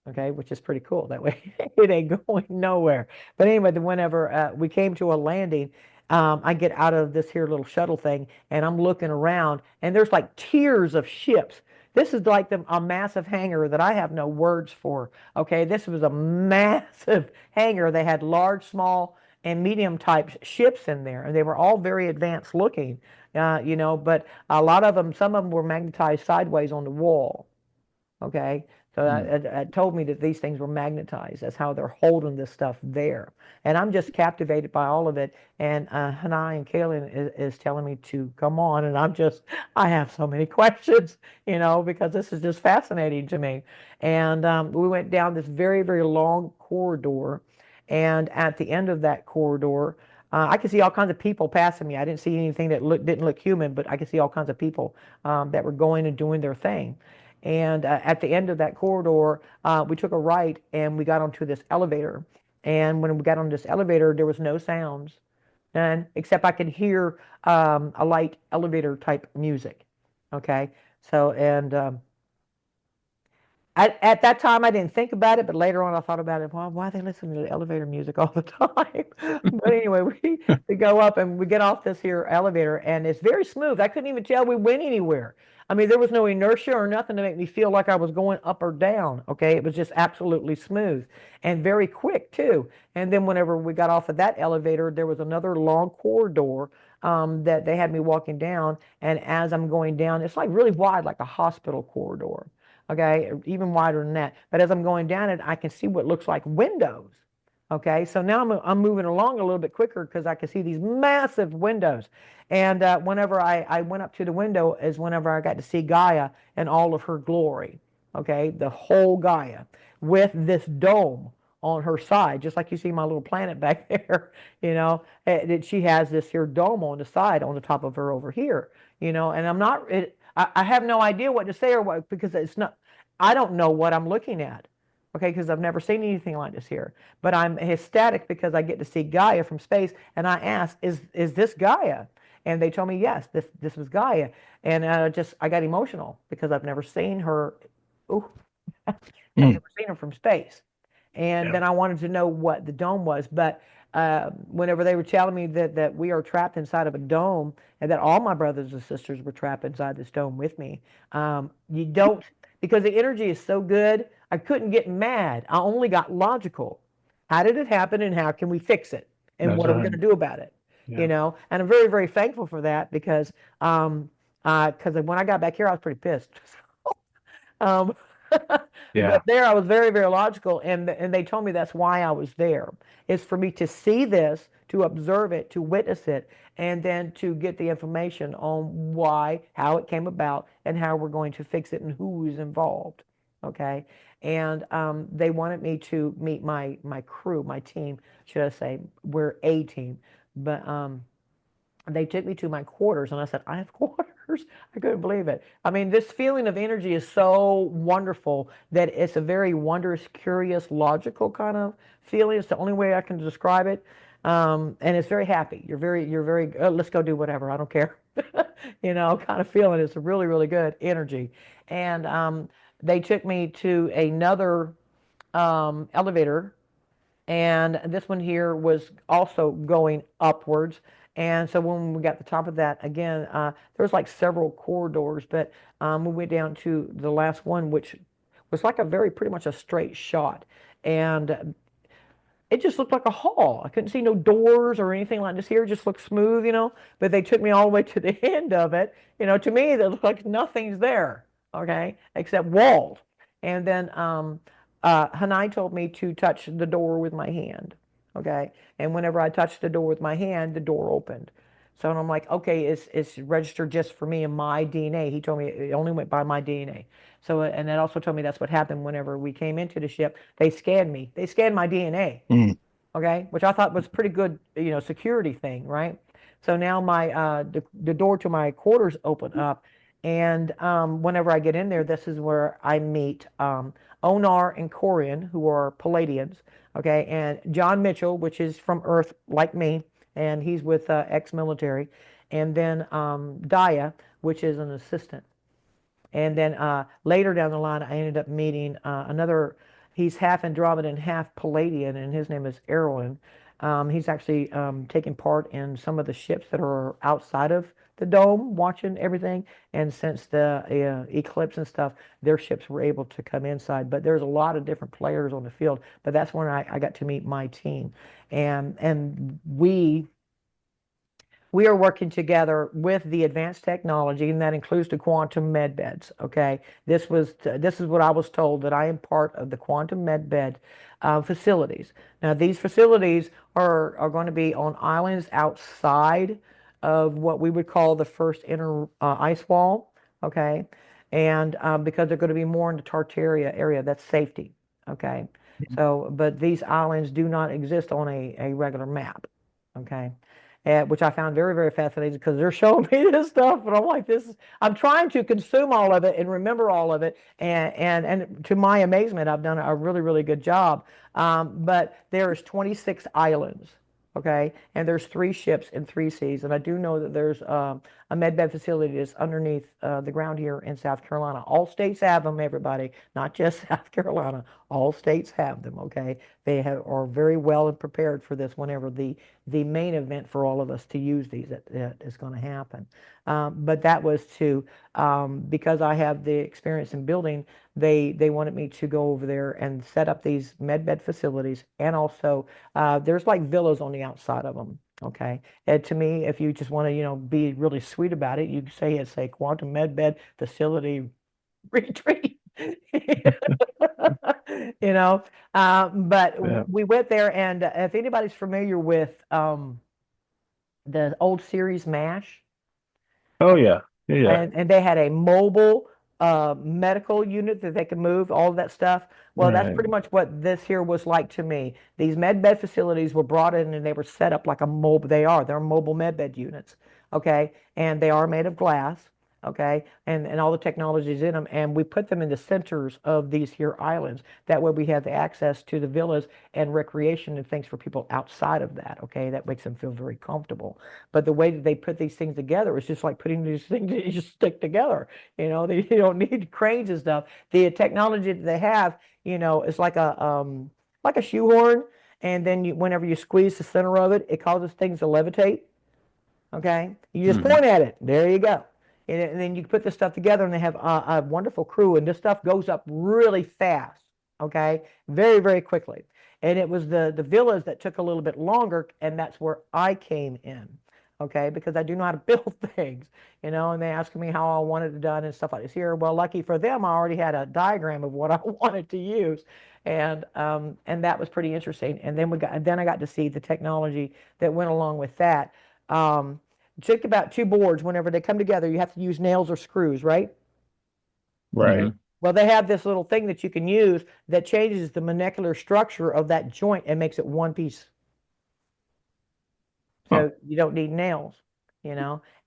Okay, which is pretty cool. That way it ain't going nowhere. But anyway, then whenever we came to a landing, I get out of this here little shuttle thing, and I'm looking around, and there's like tiers of ships. This is like a massive hangar that I have no words for. Okay, this was a massive hangar. They had large, small, and medium type ships in there, and they were all very advanced looking, but a lot of them, some of them were magnetized sideways on the wall. Okay, so Mm. that told me that these things were magnetized. That's how they're holding this stuff there. And I'm just captivated by all of it. And Hanai and Kaylin is telling me to come on. And I have so many questions, because this is just fascinating to me. And we went down this very, very long corridor. And at the end of that corridor, I could see all kinds of people passing me. I didn't see anything that didn't look human, but I could see all kinds of people that were going and doing their thing. And at the end of that corridor, we took a right and we got onto this elevator. And when we got on this elevator, there was no sounds, none, except I could hear a light elevator type music. Okay. So, and at that time, I didn't think about it, but later on, I thought about it. Why are they listening to the elevator music all the time? But anyway, we go up and we get off this here elevator, and it's very smooth. I couldn't even tell we went anywhere. I mean, there was no inertia or nothing to make me feel like I was going up or down. Okay, it was just absolutely smooth and very quick too. And then whenever we got off of that elevator, there was another long corridor that they had me walking down. And as I'm going down, it's like really wide, like a hospital corridor. Okay, even wider than that. But as I'm going down it, I can see what looks like windows. Okay, so now I'm moving along a little bit quicker because I can see these massive windows. And whenever I went up to the window is whenever I got to see Gaia in all of her glory. Okay, the whole Gaia with this dome on her side, just like you see my little planet back there. She has this here dome on the side, on the top of her over here. And I'm not. I have no idea what to say or what, because it's not. I don't know what I'm looking at. Okay, because I've never seen anything like this here. But I'm ecstatic because I get to see Gaia from space, and I asked, "Is this Gaia?" And they told me, "Yes, this was Gaia." And I got emotional because I've never seen her. Ooh, I've Mm. never seen her from space. And Yeah. then I wanted to know what the dome was. But whenever they were telling me that we are trapped inside of a dome and that all my brothers and sisters were trapped inside this dome with me, you don't, because the energy is so good, I couldn't get mad. I only got logical. How did it happen and how can we fix it? And That's what are we going right. to do about it? Yeah. And I'm very, very thankful for that because when I got back here, I was pretty pissed. Um, but Yeah. there I was very, very logical, and they told me that's why I was there, is for me to see this, to observe it, to witness it, and then to get the information on why, how it came about, and how we're going to fix it, and who is involved. Okay, and they wanted me to meet my crew, my team, should I say? We're a team, but they took me to my quarters, and I said, I have quarters. I couldn't believe it. I mean, this feeling of energy is so wonderful that it's a very wondrous, curious, logical kind of feeling. It's the only way I can describe it. And it's very happy. You're very, let's go do whatever. I don't care. Kind of feeling. It's a really, really good energy. And they took me to another elevator, and this one here was also going upwards. And so when we got to the top of that, again, there was like several corridors, but we went down to the last one, which was like a very pretty much a straight shot. And it just looked like a hall. I couldn't see no doors or anything like this here. It just looked smooth. But they took me all the way to the end of it. To me, it looked like nothing's there, okay, except walls. And then Hanai told me to touch the door with my hand, okay. And whenever I touched the door with my hand, the door opened. So I'm like, okay, it's registered just for me and my DNA. He told me it only went by my DNA. So, and that also told me that's what happened whenever we came into the ship. They scanned me. They scanned my DNA, Mm. okay, which I thought was a pretty good, security thing, right? So now the door to my quarters open up, and whenever I get in there, this is where I meet Onar and Corian, who are Palladians, okay, and John Mitchell, which is from Earth like me, and he's with ex-military, and then Daya, which is an assistant. And then later down the line, I ended up meeting another. He's half Andromedan, half Palladian, and his name is Erwin. He's actually taking part in some of the ships that are outside of the dome watching everything. And since the eclipse and stuff, their ships were able to come inside. But there's a lot of different players on the field. But that's when I got to meet my team, and we are working together with the advanced technology, and that includes the quantum med beds. Okay, this is what I was told, that I am part of the quantum med bed facilities. Now, these facilities are going to be on islands outside of what we would call the first inner ice wall. Okay, and because they're going to be more in the Tartaria area, that's safety. Okay, so but these islands do not exist on a regular map. Okay, which I found very, very fascinating because they're showing me this stuff, and I'm like, I'm trying to consume all of it and remember all of it, and to my amazement, I've done a really, really good job. But there's 26 islands, okay, and there's 3 ships in 3 seas, and I do know that there's a medbed facility that's underneath the ground here in South Carolina. All states have them, everybody, not just South Carolina. All states have them, okay? Are very well and prepared for this whenever the main event for all of us to use these that is going to happen. But that was because I have the experience in building, they wanted me to go over there and set up these medbed facilities, and also there's like villas on the outside of them. Okay, and to me, if you just want to, be really sweet about it, you say it's a quantum medbed facility retreat. you know, but Yeah. we went there, and if anybody's familiar with the old series MASH, Oh yeah. Yeah. Yeah. and they had a mobile medical unit that they could move, all of that stuff. Well, that's Right. pretty much what this here was like to me. These med bed facilities were brought in, and they were set up like a mobile. They're mobile med bed units, okay, and they are made of glass, okay, and all the technologies in them, and we put them in the centers of these here islands. That way, we have the access to the villas and recreation and things for people outside of that. Okay, that makes them feel very comfortable. But the way that they put these things together is just like putting these things that you just stick together. You don't need cranes and stuff. The technology that they have, is like a shoehorn, and then whenever you squeeze the center of it, it causes things to levitate. Okay, you just Hmm. point at it. There you go. And then you put this stuff together, and they have a wonderful crew, and this stuff goes up really fast. Okay, very, very quickly. And it was the villas that took a little bit longer, and that's where I came in. Okay, because I do know how to build things, and they asked me how I wanted it done and stuff like this here. Well, lucky for them, I already had a diagram of what I wanted to use, and that was pretty interesting. And then I got to see the technology that went along with that. Think about 2 boards. Whenever they come together, you have to use nails or screws, right? Right. Hmm. Well, they have this little thing that you can use that changes the molecular structure of that joint and makes it one piece. Huh. So you don't need nails, and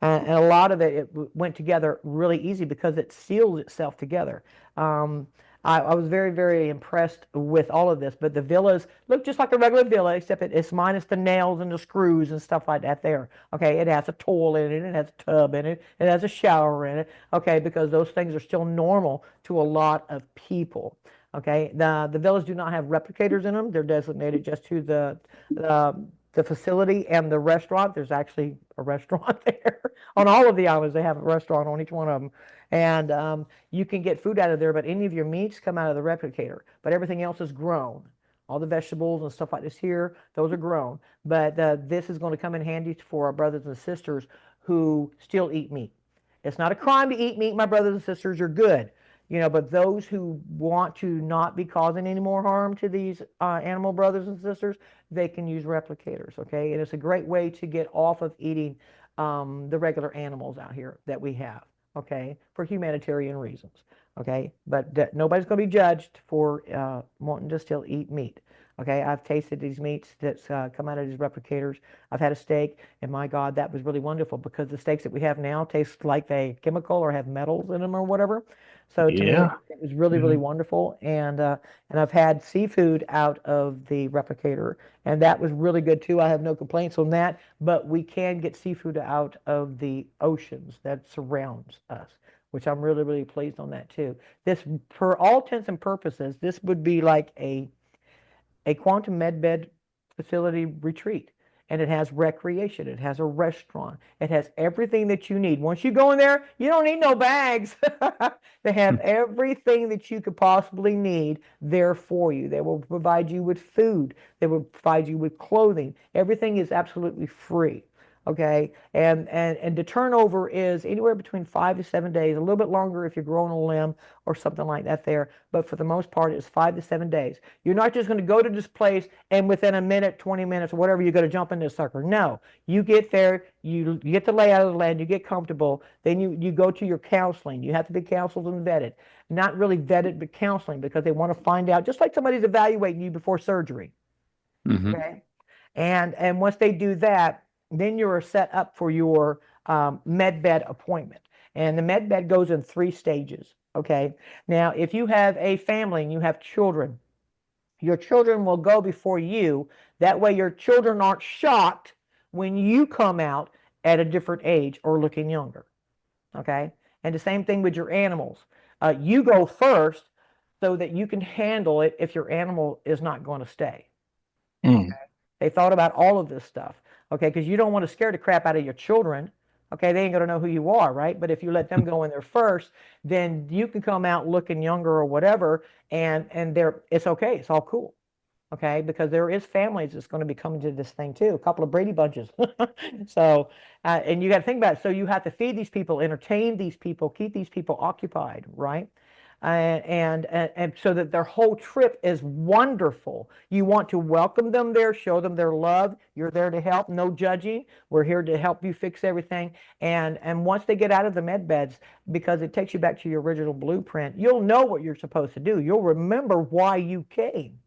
a lot of it went together really easy because it seals itself together. Um, I was very, very impressed with all of this, but the villas look just like a regular villa, except it's minus the nails and the screws and stuff like that there. Okay, it has a toilet in it, it has a tub in it, it has a shower in it, okay, because those things are still normal to a lot of people. Okay, the villas do not have replicators in them. They're designated just to the facility and the restaurant. There's actually a restaurant there. On all of the islands, they have a restaurant on each one of them. And you can get food out of there, but any of your meats come out of the replicator. But everything else is grown. All the vegetables and stuff like this here, those are grown. But this is going to come in handy for our brothers and sisters who still eat meat. It's not a crime to eat meat, my brothers and sisters. You're good. But those who want to not be causing any more harm to these animal brothers and sisters, they can use replicators, okay? And it's a great way to get off of eating the regular animals out here that we have, okay, for humanitarian reasons, okay? But nobody's going to be judged for wanting to still eat meat, okay? I've tasted these meats that's come out of these replicators. I've had a steak, and my God, that was really wonderful because the steaks that we have now taste like they chemical or have metals in them or whatever. So to me, Yeah. it was really, really Mhm. wonderful. And I've had seafood out of the replicator, and that was really good too. I have no complaints on that, but we can get seafood out of the oceans that surrounds us, which I'm really, really pleased on that too. This, for all intents and purposes, this would be like a quantum medbed facility retreat. and it has recreation. It has a restaurant. It has everything that you need. Once you go in there, you don't need no bags. They have everything that you could possibly need there for you. They will provide you with food. They will provide you with clothing. Everything is absolutely free. Okay, and the turnover is anywhere between 5 to 7 days, a little bit longer if you're growing a limb or something like that there. But for the most part, it's 5 to 7 days. You're not just going to go to this place and within a minute, 20 minutes, or whatever, you're going to jump in this sucker. No, you get there, you get the layout of the land, you get comfortable, then you go to your counseling. You have to be counseled and vetted. Not really vetted, but counseling, because they want to find out, just like somebody's evaluating you before surgery. Hmm. Okay, and once they do that, then you're set up for your med bed appointment. And the med bed goes in 3 stages. Okay. Now, if you have a family and you have children, your children will go before you. That way, your children aren't shocked when you come out at a different age or looking younger. Okay. And the same thing with your animals. You go first so that you can handle it if your animal is not going to stay. Mm. They thought about all of this stuff, okay? Because you don't want to scare the crap out of your children, okay? They ain't going to know who you are, right? But if you let them go in there first, then you can come out looking younger or whatever, and it's okay. It's all cool, okay? Because there is families that's going to be coming to this thing too, a couple of Brady bunches. So, and you got to think about it. So you have to feed these people, entertain these people, keep these people occupied, right? And so that their whole trip is wonderful. You want to welcome them there, show them their love. You're there to help, no judging. We're here to help you fix everything. And once they get out of the med beds, because it takes you back to your original blueprint, you'll know what you're supposed to do. You'll remember why you came.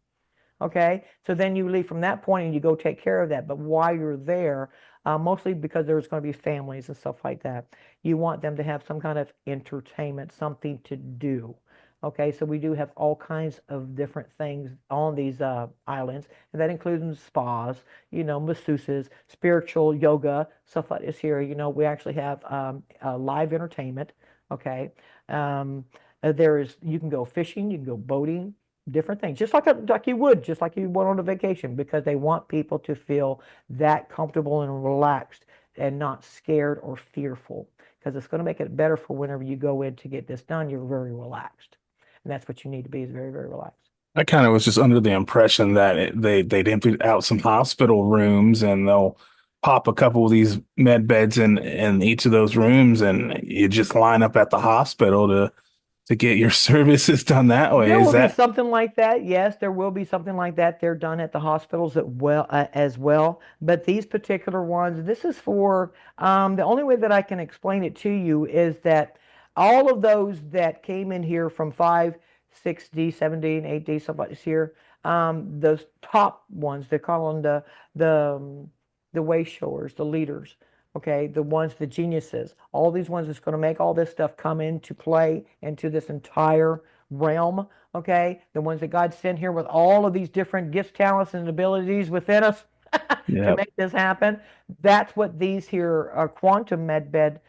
Okay, so then you leave from that point and you go take care of that. But while you're there, mostly because there's going to be families and stuff like that, you want them to have some kind of entertainment, something to do. Okay, so we do have all kinds of different things on these islands, and that includes spas, masseuses, spiritual yoga, stuff like this here. We actually have live entertainment. Okay, you can go fishing, you can go boating, different things, just like you would, just like you went on a vacation, because they want people to feel that comfortable and relaxed and not scared or fearful, because it's going to make it better for whenever you go in to get this done. You're very relaxed, and that's what you need to be, is very, very relaxed. I kind of was just under the impression that they'd emptied out some hospital rooms and they'll pop a couple of these med beds in each of those rooms and you just line up at the hospital to get your services done that way. There Is will be that something like that. Yes, there will be something like that. They're done at the hospitals as well. But these particular ones, this is for the only way that I can explain it to you is that all of those that came in here from 5, 6D, 7D, and 8D, somebody's here. Those top ones, they call them the way showers, the leaders. Okay, the ones, the geniuses, all these ones that's going to make all this stuff come into play into this entire realm. Okay, the ones that God sent here with all of these different gifts, talents, and abilities within us to yeah. make this happen. That's what these here quantum medbed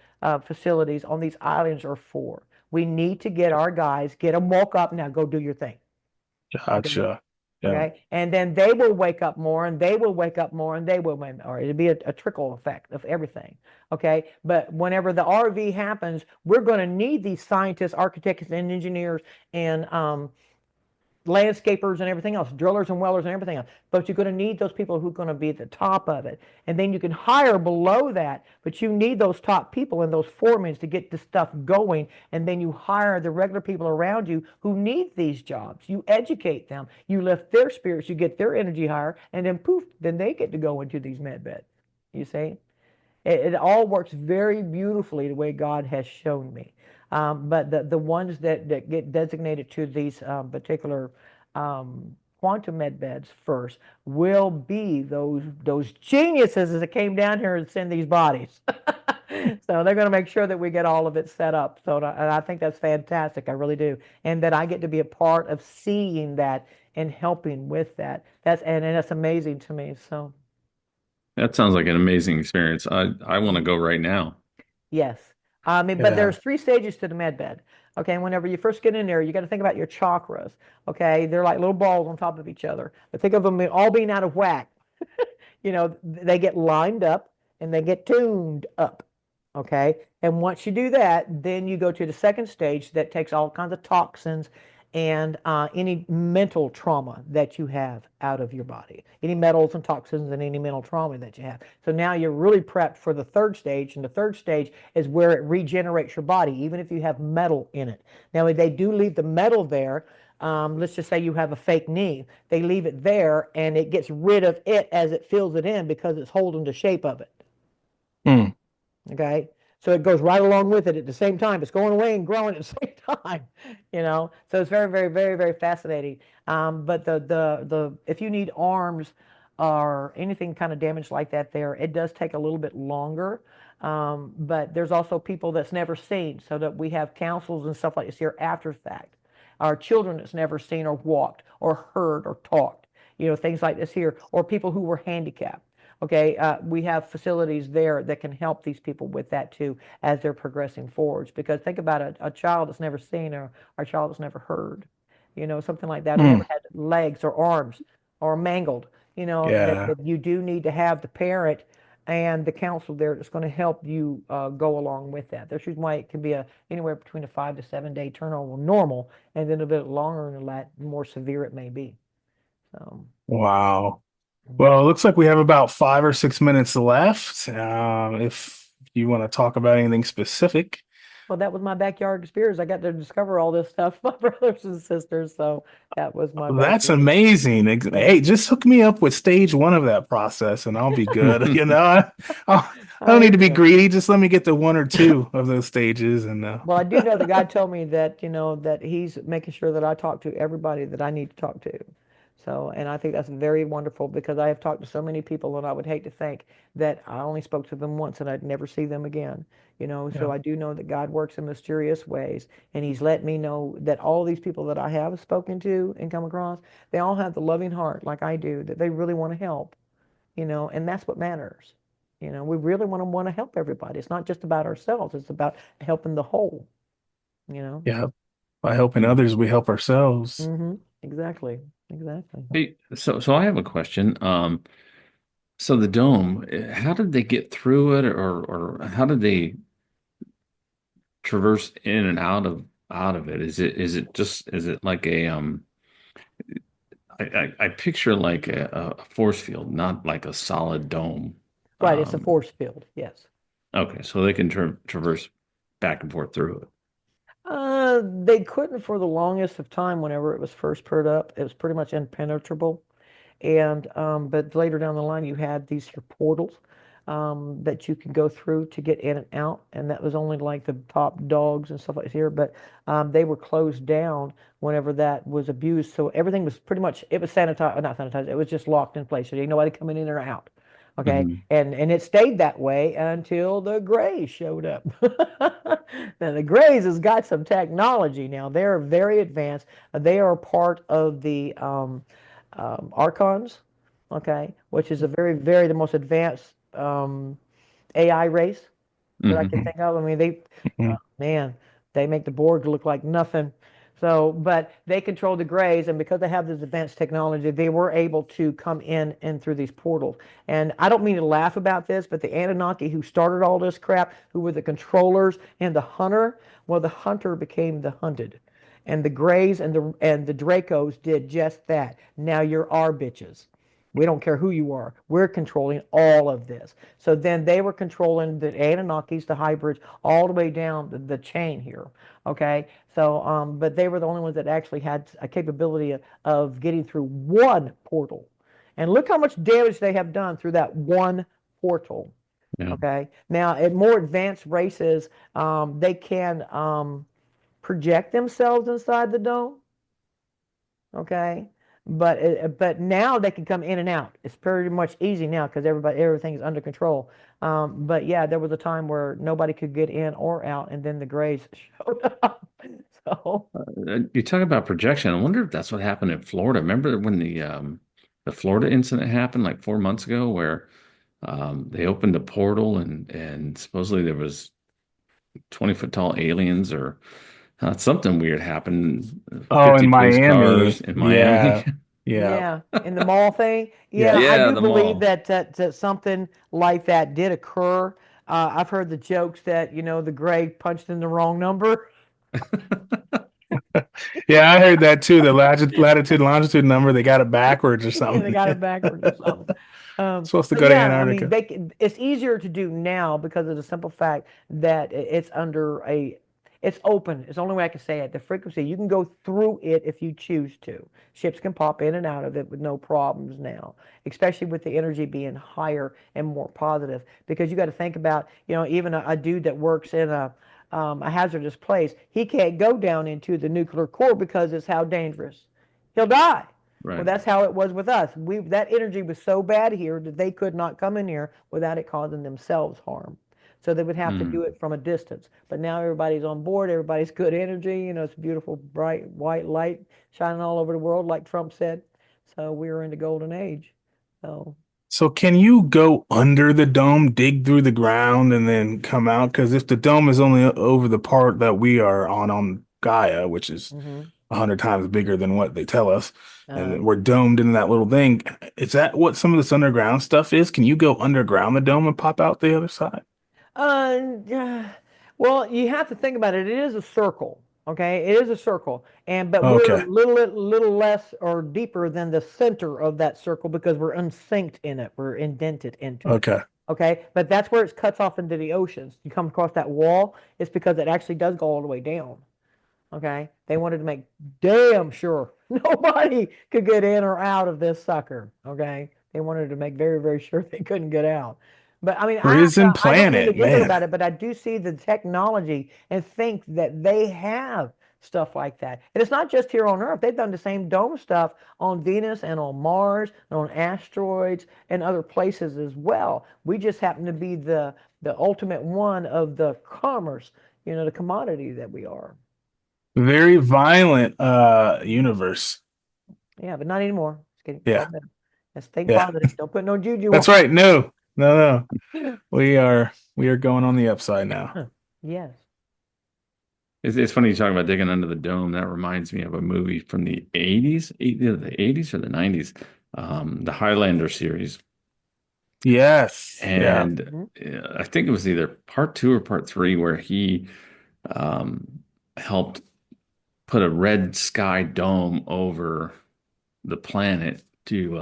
facilities on these islands are for. We need to get our guys, get them woke up. Now go do your thing. Okay. Gotcha. Yeah. Okay. And then they will wake up more and they will wake up more and they will, or it'll be a trickle effect of everything. Okay. But whenever the RV happens, we're going to need these scientists, architects, and engineers, and landscapers and everything else, drillers and welders and everything else. But you're going to need those people who are going to be at the top of it. And then you can hire below that, but you need those top people and those foremen to get the stuff going. And then you hire the regular people around you who need these jobs. You educate them, you lift their spirits, you get their energy higher, and then poof, then they get to go into these med beds. You see? It all works very beautifully the way God has shown me. But the ones that get designated to these particular quantum med beds first will be those geniuses that came down here and send these bodies. So they're going to make sure that we get all of it set up. So and I think that's fantastic. I really do. And that I get to be a part of seeing that and helping with that. And that's amazing to me. So. That sounds like an amazing experience. I want to go right now. Yes. But Yeah. there's 3 stages to the med bed. Okay, and whenever you first get in there, you got to think about your chakras. Okay, they're like little balls on top of each other. But think of them all being out of whack. They get lined up and they get tuned up. Okay. And once you do that, then you go to the second stage that takes all kinds of toxins and any mental trauma that you have out of your body, any metals and toxins and any mental trauma that you have. So now you're really prepped for the third stage. And the third stage is where it regenerates your body, even if you have metal in it. Now, they do leave the metal there. Let's just say you have a fake knee. They leave it there and it gets rid of it as it fills it in because it's holding the shape of it. Hmm. Okay. So it goes right along with it at the same time. It's going away and growing at the same time. So it's very, very, very, very fascinating. But if you need arms or anything kind of damage like that there, it does take a little bit longer. But there's also people that's never seen, so that we have councils and stuff like this here after the fact. Our children that's never seen or walked or heard or talked, things like this here, or people who were handicapped. Okay, we have facilities there that can help these people with that too as they're progressing forwards. Because think about a child that's never seen or a child that's never heard, something like that, or Hmm. never had legs or arms or mangled, Yeah. that you do need to have the parent and the counsel there that's going to help you go along with that. That's why it can be anywhere between a 5 to 7 day turnover normal, and then a bit longer than that, the more severe it may be. So, Wow. mhm. Well, it looks like we have about 5 or 6 minutes left. If you want to talk about anything specific, Well, that was my backyard experience. I got to discover all this stuff, my brothers and sisters. So that was my that's backyard. amazing. Yeah. Hey, just hook me up with stage one of that process and I'll be good. I don't Oh, need to be yeah. greedy. Just let me get to one or two of those stages and Well, I do know that God told me that, that He's making sure that I talk to everybody that I need to talk to. So, and I think that's very wonderful because I have talked to so many people and I would hate to think that I only spoke to them once and I'd never see them again. So yeah. I do know that God works in mysterious ways, and He's let me know that all these people that I have spoken to and come across, they all have the loving heart like I do, that they really want to help, and that's what matters. We really want to help everybody. It's not just about ourselves, it's about helping the whole, you know. Yeah. By helping others, we help ourselves. Exactly. Exactly. Hey, so I have a question. So the dome, how did they get through it, or how did they traverse in and out of it? Is it like I picture like a force field, not like a solid dome. Right, it's a Um, force field, yes. okay, so they can traverse back and forth through it. They couldn't for the longest of time whenever it was first put up. It was pretty much impenetrable. And but later down the line, you had these here portals that you could go through to get in and out, and that was only like the top dogs and stuff like here. But they were closed down whenever that was abused, so everything was pretty much it was sanitized, not sanitized. It was just locked in place, so you nobody coming in or out. Okay, Hmm. and it stayed that way until the Greys showed up. Now the Greys has got some technology now. They're very advanced. They are part of the Archons, okay, which is a very, very the most advanced AI race that I can Hmm. think of. I mean, Mhm. man, they make the Borg look like nothing. So, but they control the Greys, and because they have this advanced technology, they were able to come in and through these portals. And I don't mean to laugh about this, but the Anunnaki who started all this crap, who were the controllers and the hunter, well, the hunter became the hunted. And the Greys and the Dracos did just that. Now you're our bitches. We don't care who you are. We're controlling all of this. So then they were controlling the Anunnakis, the hybrids, all the way down the chain here. Okay. So, but they were the only ones that actually had a capability of getting through one portal. And look how much damage they have done through that one portal. Yeah. Okay. Now, at more advanced races, they can project themselves inside the dome. Okay. But now they can come in and out. It's pretty much easy now because everything is under control. But yeah, there was a time where nobody could get in or out, and then the Greys showed up. So You talk about projection. I wonder if that's what happened in Florida. Remember when the Florida incident happened like 4 months ago, where they opened a portal and supposedly there was 20-foot tall aliens or something weird happened. Oh, in 50 police cars Miami. in Miami. Yeah. Yeah. Yeah, in the mall thing. Yeah. Yeah, I Yeah, do the believe mall. that something like that did occur. I've heard the jokes that, the gray punched in the wrong number. Yeah, I heard that too. The latitude and longitude number, they got it backwards or Yeah, they something. got it backwards or something. Supposed to But go to yeah, I mean, Antarctica. it's easier to do now because of the simple fact that it's it's open. It's the only way I can say it. The frequency, you can go through it if you choose to. Ships can pop in and out of it with no problems now, especially with the energy being higher and more positive. Because you got to think about, even a dude that works in a hazardous place, he can't go down into the nuclear core because it's how dangerous. He'll die. Well, Right. that's how it was with us. That energy was so bad here that they could not come in here without it causing themselves harm. So they would have to do Mm. it from a distance. But now everybody's on board. Everybody's good energy. It's beautiful, bright, white light shining all over the world, like Trump said. So we're in the golden age. So So can you go under the dome, dig through the ground, and then come out? Because if the dome is only over the part that we are on Gaia, which is hmm 100 times bigger than what they tell us, uh, and we're domed in that little thing, is that what some of this underground stuff is? Can you go underground the dome and pop out the other side? Yeah. Well, you have to think about it. It is a circle, okay? It is a circle, but we're Okay. little less or deeper than the center of that circle because we're unsynced in it. We're indented into it, Okay. okay? But that's where it cuts off into the oceans. You come across that wall, it's because it actually does go all the way down. Okay, they wanted to make damn sure nobody could get in or out of this sucker. Okay, they wanted to make very, very sure they couldn't get out. But I mean, Prison I don't mean to planet, giggle man. about it, but I do see the technology and think that they have stuff like that. And it's not just here on Earth. They've done the same dome stuff on Venus and on Mars and on asteroids and other places as well. We just happen to be the ultimate one of the commerce, the commodity that we are. Very violent universe. Yeah, but not anymore. It's getting far Yeah. better. Let's think Yeah. positive. Don't put no juju That's on right. No. No, no. We are going on the upside now. it. Yes. It's funny you talk about digging under the dome. That reminds me of a movie from the 80s, either the 80s or the 90s, the Highlander series. Yes. Yeah. And Mhm. I think it was either part two or part three where he um, helped put a red sky dome over the planet to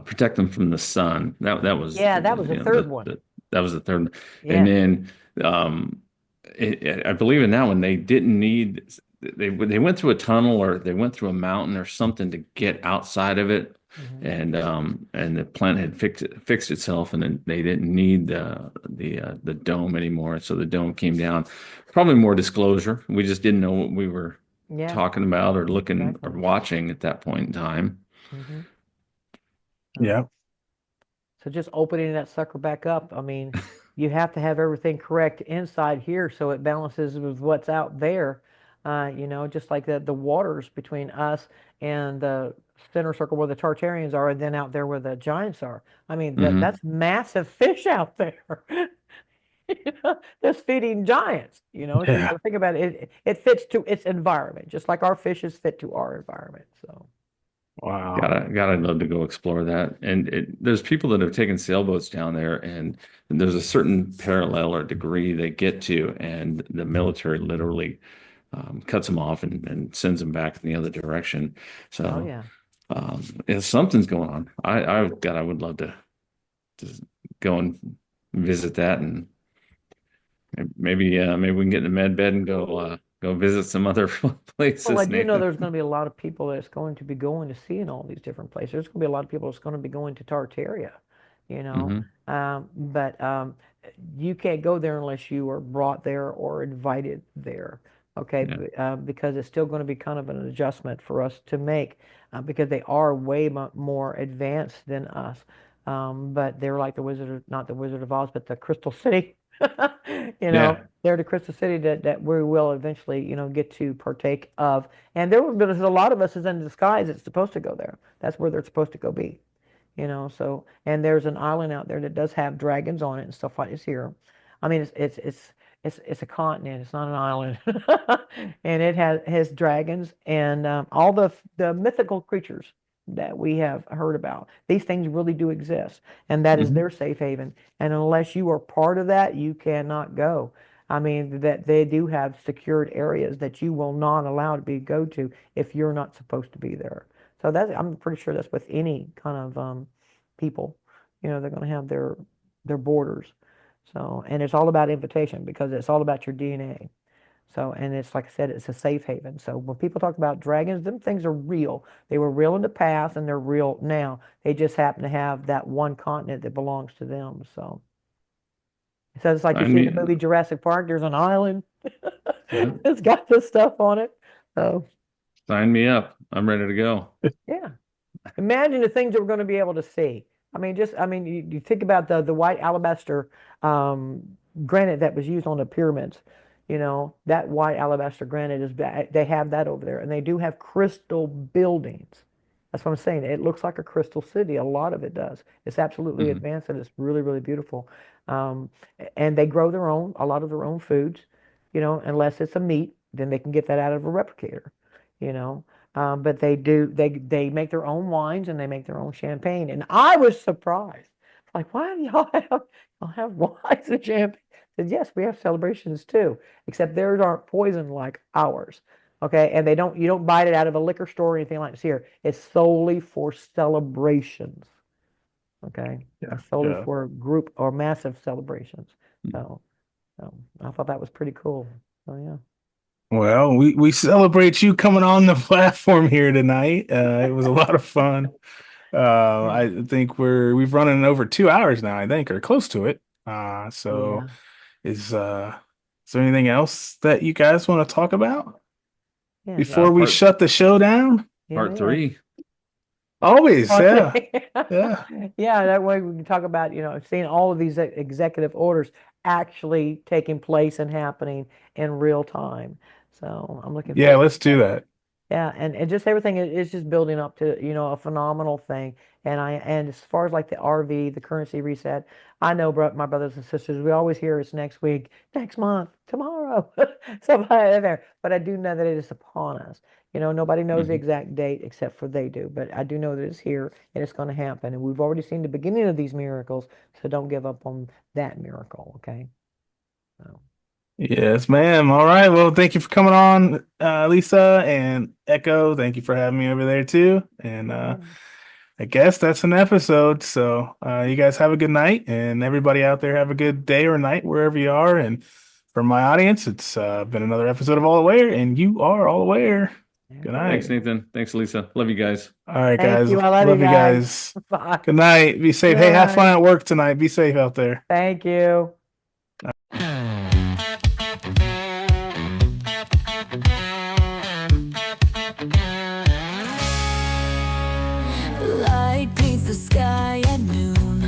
protect them from the sun. That was Yeah, that was the third one. that was the third one. And Yeah. then um, I believe in that one they didn't need they went through a tunnel or they went through a mountain or something to get outside of it. hmm And the planet had fixed itself, and then they didn't need the dome anymore. So the dome came down. Probably more disclosure. We just didn't know what we were Yeah, talking about or looking or exactly. watching at that point in time. hmm Yeah. So just opening that sucker back up, I mean, you have to have everything correct inside here so it balances with what's out there. Just like the waters between us and the center circle where the Tartarians are, and then out there where the giants are. I mean, Hmm. that's massive fish out there. That's feeding giants, so you got Yeah. to think about it. It fits to its environment, just like our fishes fit to our environment. So, Wow. Gotta love to go explore that. And there's people that have taken sailboats down there, and there's a certain parallel or degree they get to, and the military literally cuts them off and sends them back in the other direction. oh So yeah. if something's going on, I would love to go and visit that, and maybe we can get in the med bed and go visit some other Well, I places, do know Nathan. there's going to be a lot of people that's going to be going to see in all these different places. There's going to be a lot of people that's going to be going to Tartaria, you know. Hmm. But you can't go there unless you are brought there or invited there, okay? Yeah. Because it's still going to be kind of an adjustment for us to make because they are way more advanced than us. But they're like not the Wizard of Oz, but the Crystal City. Yeah. They're the Crystal City that we will eventually, get to partake of. And there's a lot of us is in disguise that's supposed to go there. That's where they're supposed to go be, So, and there's an island out there that does have dragons on it and stuff like this here. I mean, it's a continent. It's not an island, and it has dragons and all the mythical creatures that we have heard about. These things really do exist, and that is Mhm. their safe haven. And unless you are part of that, you cannot go. I mean, that they do have secured areas that you will not allow to be go to if you're not supposed to be there. So that I'm pretty sure that's with any kind of people. They're going to have their borders. So, and it's all about invitation because it's all about your DNA. So, and it's like I said, it's a safe haven. So when people talk about dragons, them things are real. They were real in the past and they're real now. They just happen to have that one continent that belongs to them. So it's like you I see in the movie mean, Jurassic Park, there's an island yeah, that's got this stuff on it. So sign me up. I'm ready to go. yeah. Imagine the things that we're going to be able to see. You think about the white alabaster um, granite that was used on the pyramids. That white alabaster granite they have that over there, and they do have crystal buildings. That's what I'm saying. It looks like a crystal city. A lot of it does. It's absolutely Hmm. advanced and it's really, really beautiful. Um, and they grow a lot of their own foods. Unless it's a meat, then they can get that out of a replicator. You know. But they make their own wines and they make their own champagne. And I was surprised. Like, why do y'all have wines and champagne? I said, yes, we have celebrations too, except theirs aren't poisoned like ours. Okay, and you don't buy it out of a liquor store or anything like this here. It's solely for celebrations. Okay, Yeah, it's solely yeah. for group or massive celebrations. So, I thought that was pretty cool. So yeah. Well, we celebrate you coming on the platform here tonight. It was a lot of fun. Yeah. I think we've run in over 2 hours now, I think, or close to it. So Yeah. is is there anything else that you guys want to talk about Yeah. before we Part shut the show down? Yeah. part Yeah. three. Always, Oh, yeah, see? yeah. Yeah, that way we can talk about, seeing all of these executive orders actually taking place and happening in real time. So I'm looking Yeah, forward to let's do that. that. Yeah, and just everything is just building up to, a phenomenal thing. And as far as like the RV, the currency reset, I know, my brothers and sisters, we always hear it's next week, next month, tomorrow, somebody there. But I do know that it is upon us. Nobody knows the Hmm. exact date except for they do. But I do know that it's here and it's going to happen. And we've already seen the beginning of these miracles, so don't give up on that miracle, okay? So, Yes, ma'am. All right. Well, thank you for coming on, Lisa and Echo. Thank you for having me over there too. And yeah. I guess that's an episode. So you guys have a good night, and everybody out there have a good day or night wherever you are. And for my audience, it's been another episode of All Aware, and you are all aware. Good Okay. Thanks, night. Nathan. Thanks, Lisa. Love you guys. All right, Thank guys. you. I love you Love you guys. guys. Bye. Good night. Be safe. Good Hey, have fun night. at work tonight. Be safe out there. Thank you. Light paints the sky at noon,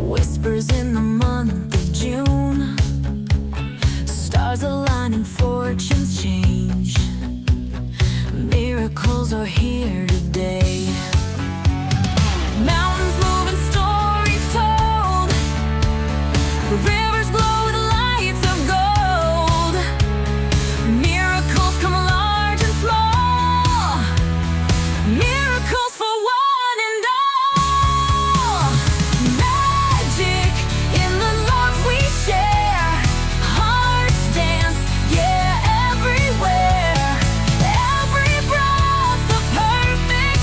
whispers in the month of June. Stars align and fortunes change. Miracles are here today. Mountains move and stories told. Rivers glow with lights of gold. Miracles come large and small. Miracles for one and all. Magic in the love we share. Hearts dance, yeah, everywhere. Every breath, the perfect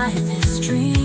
life is streaming.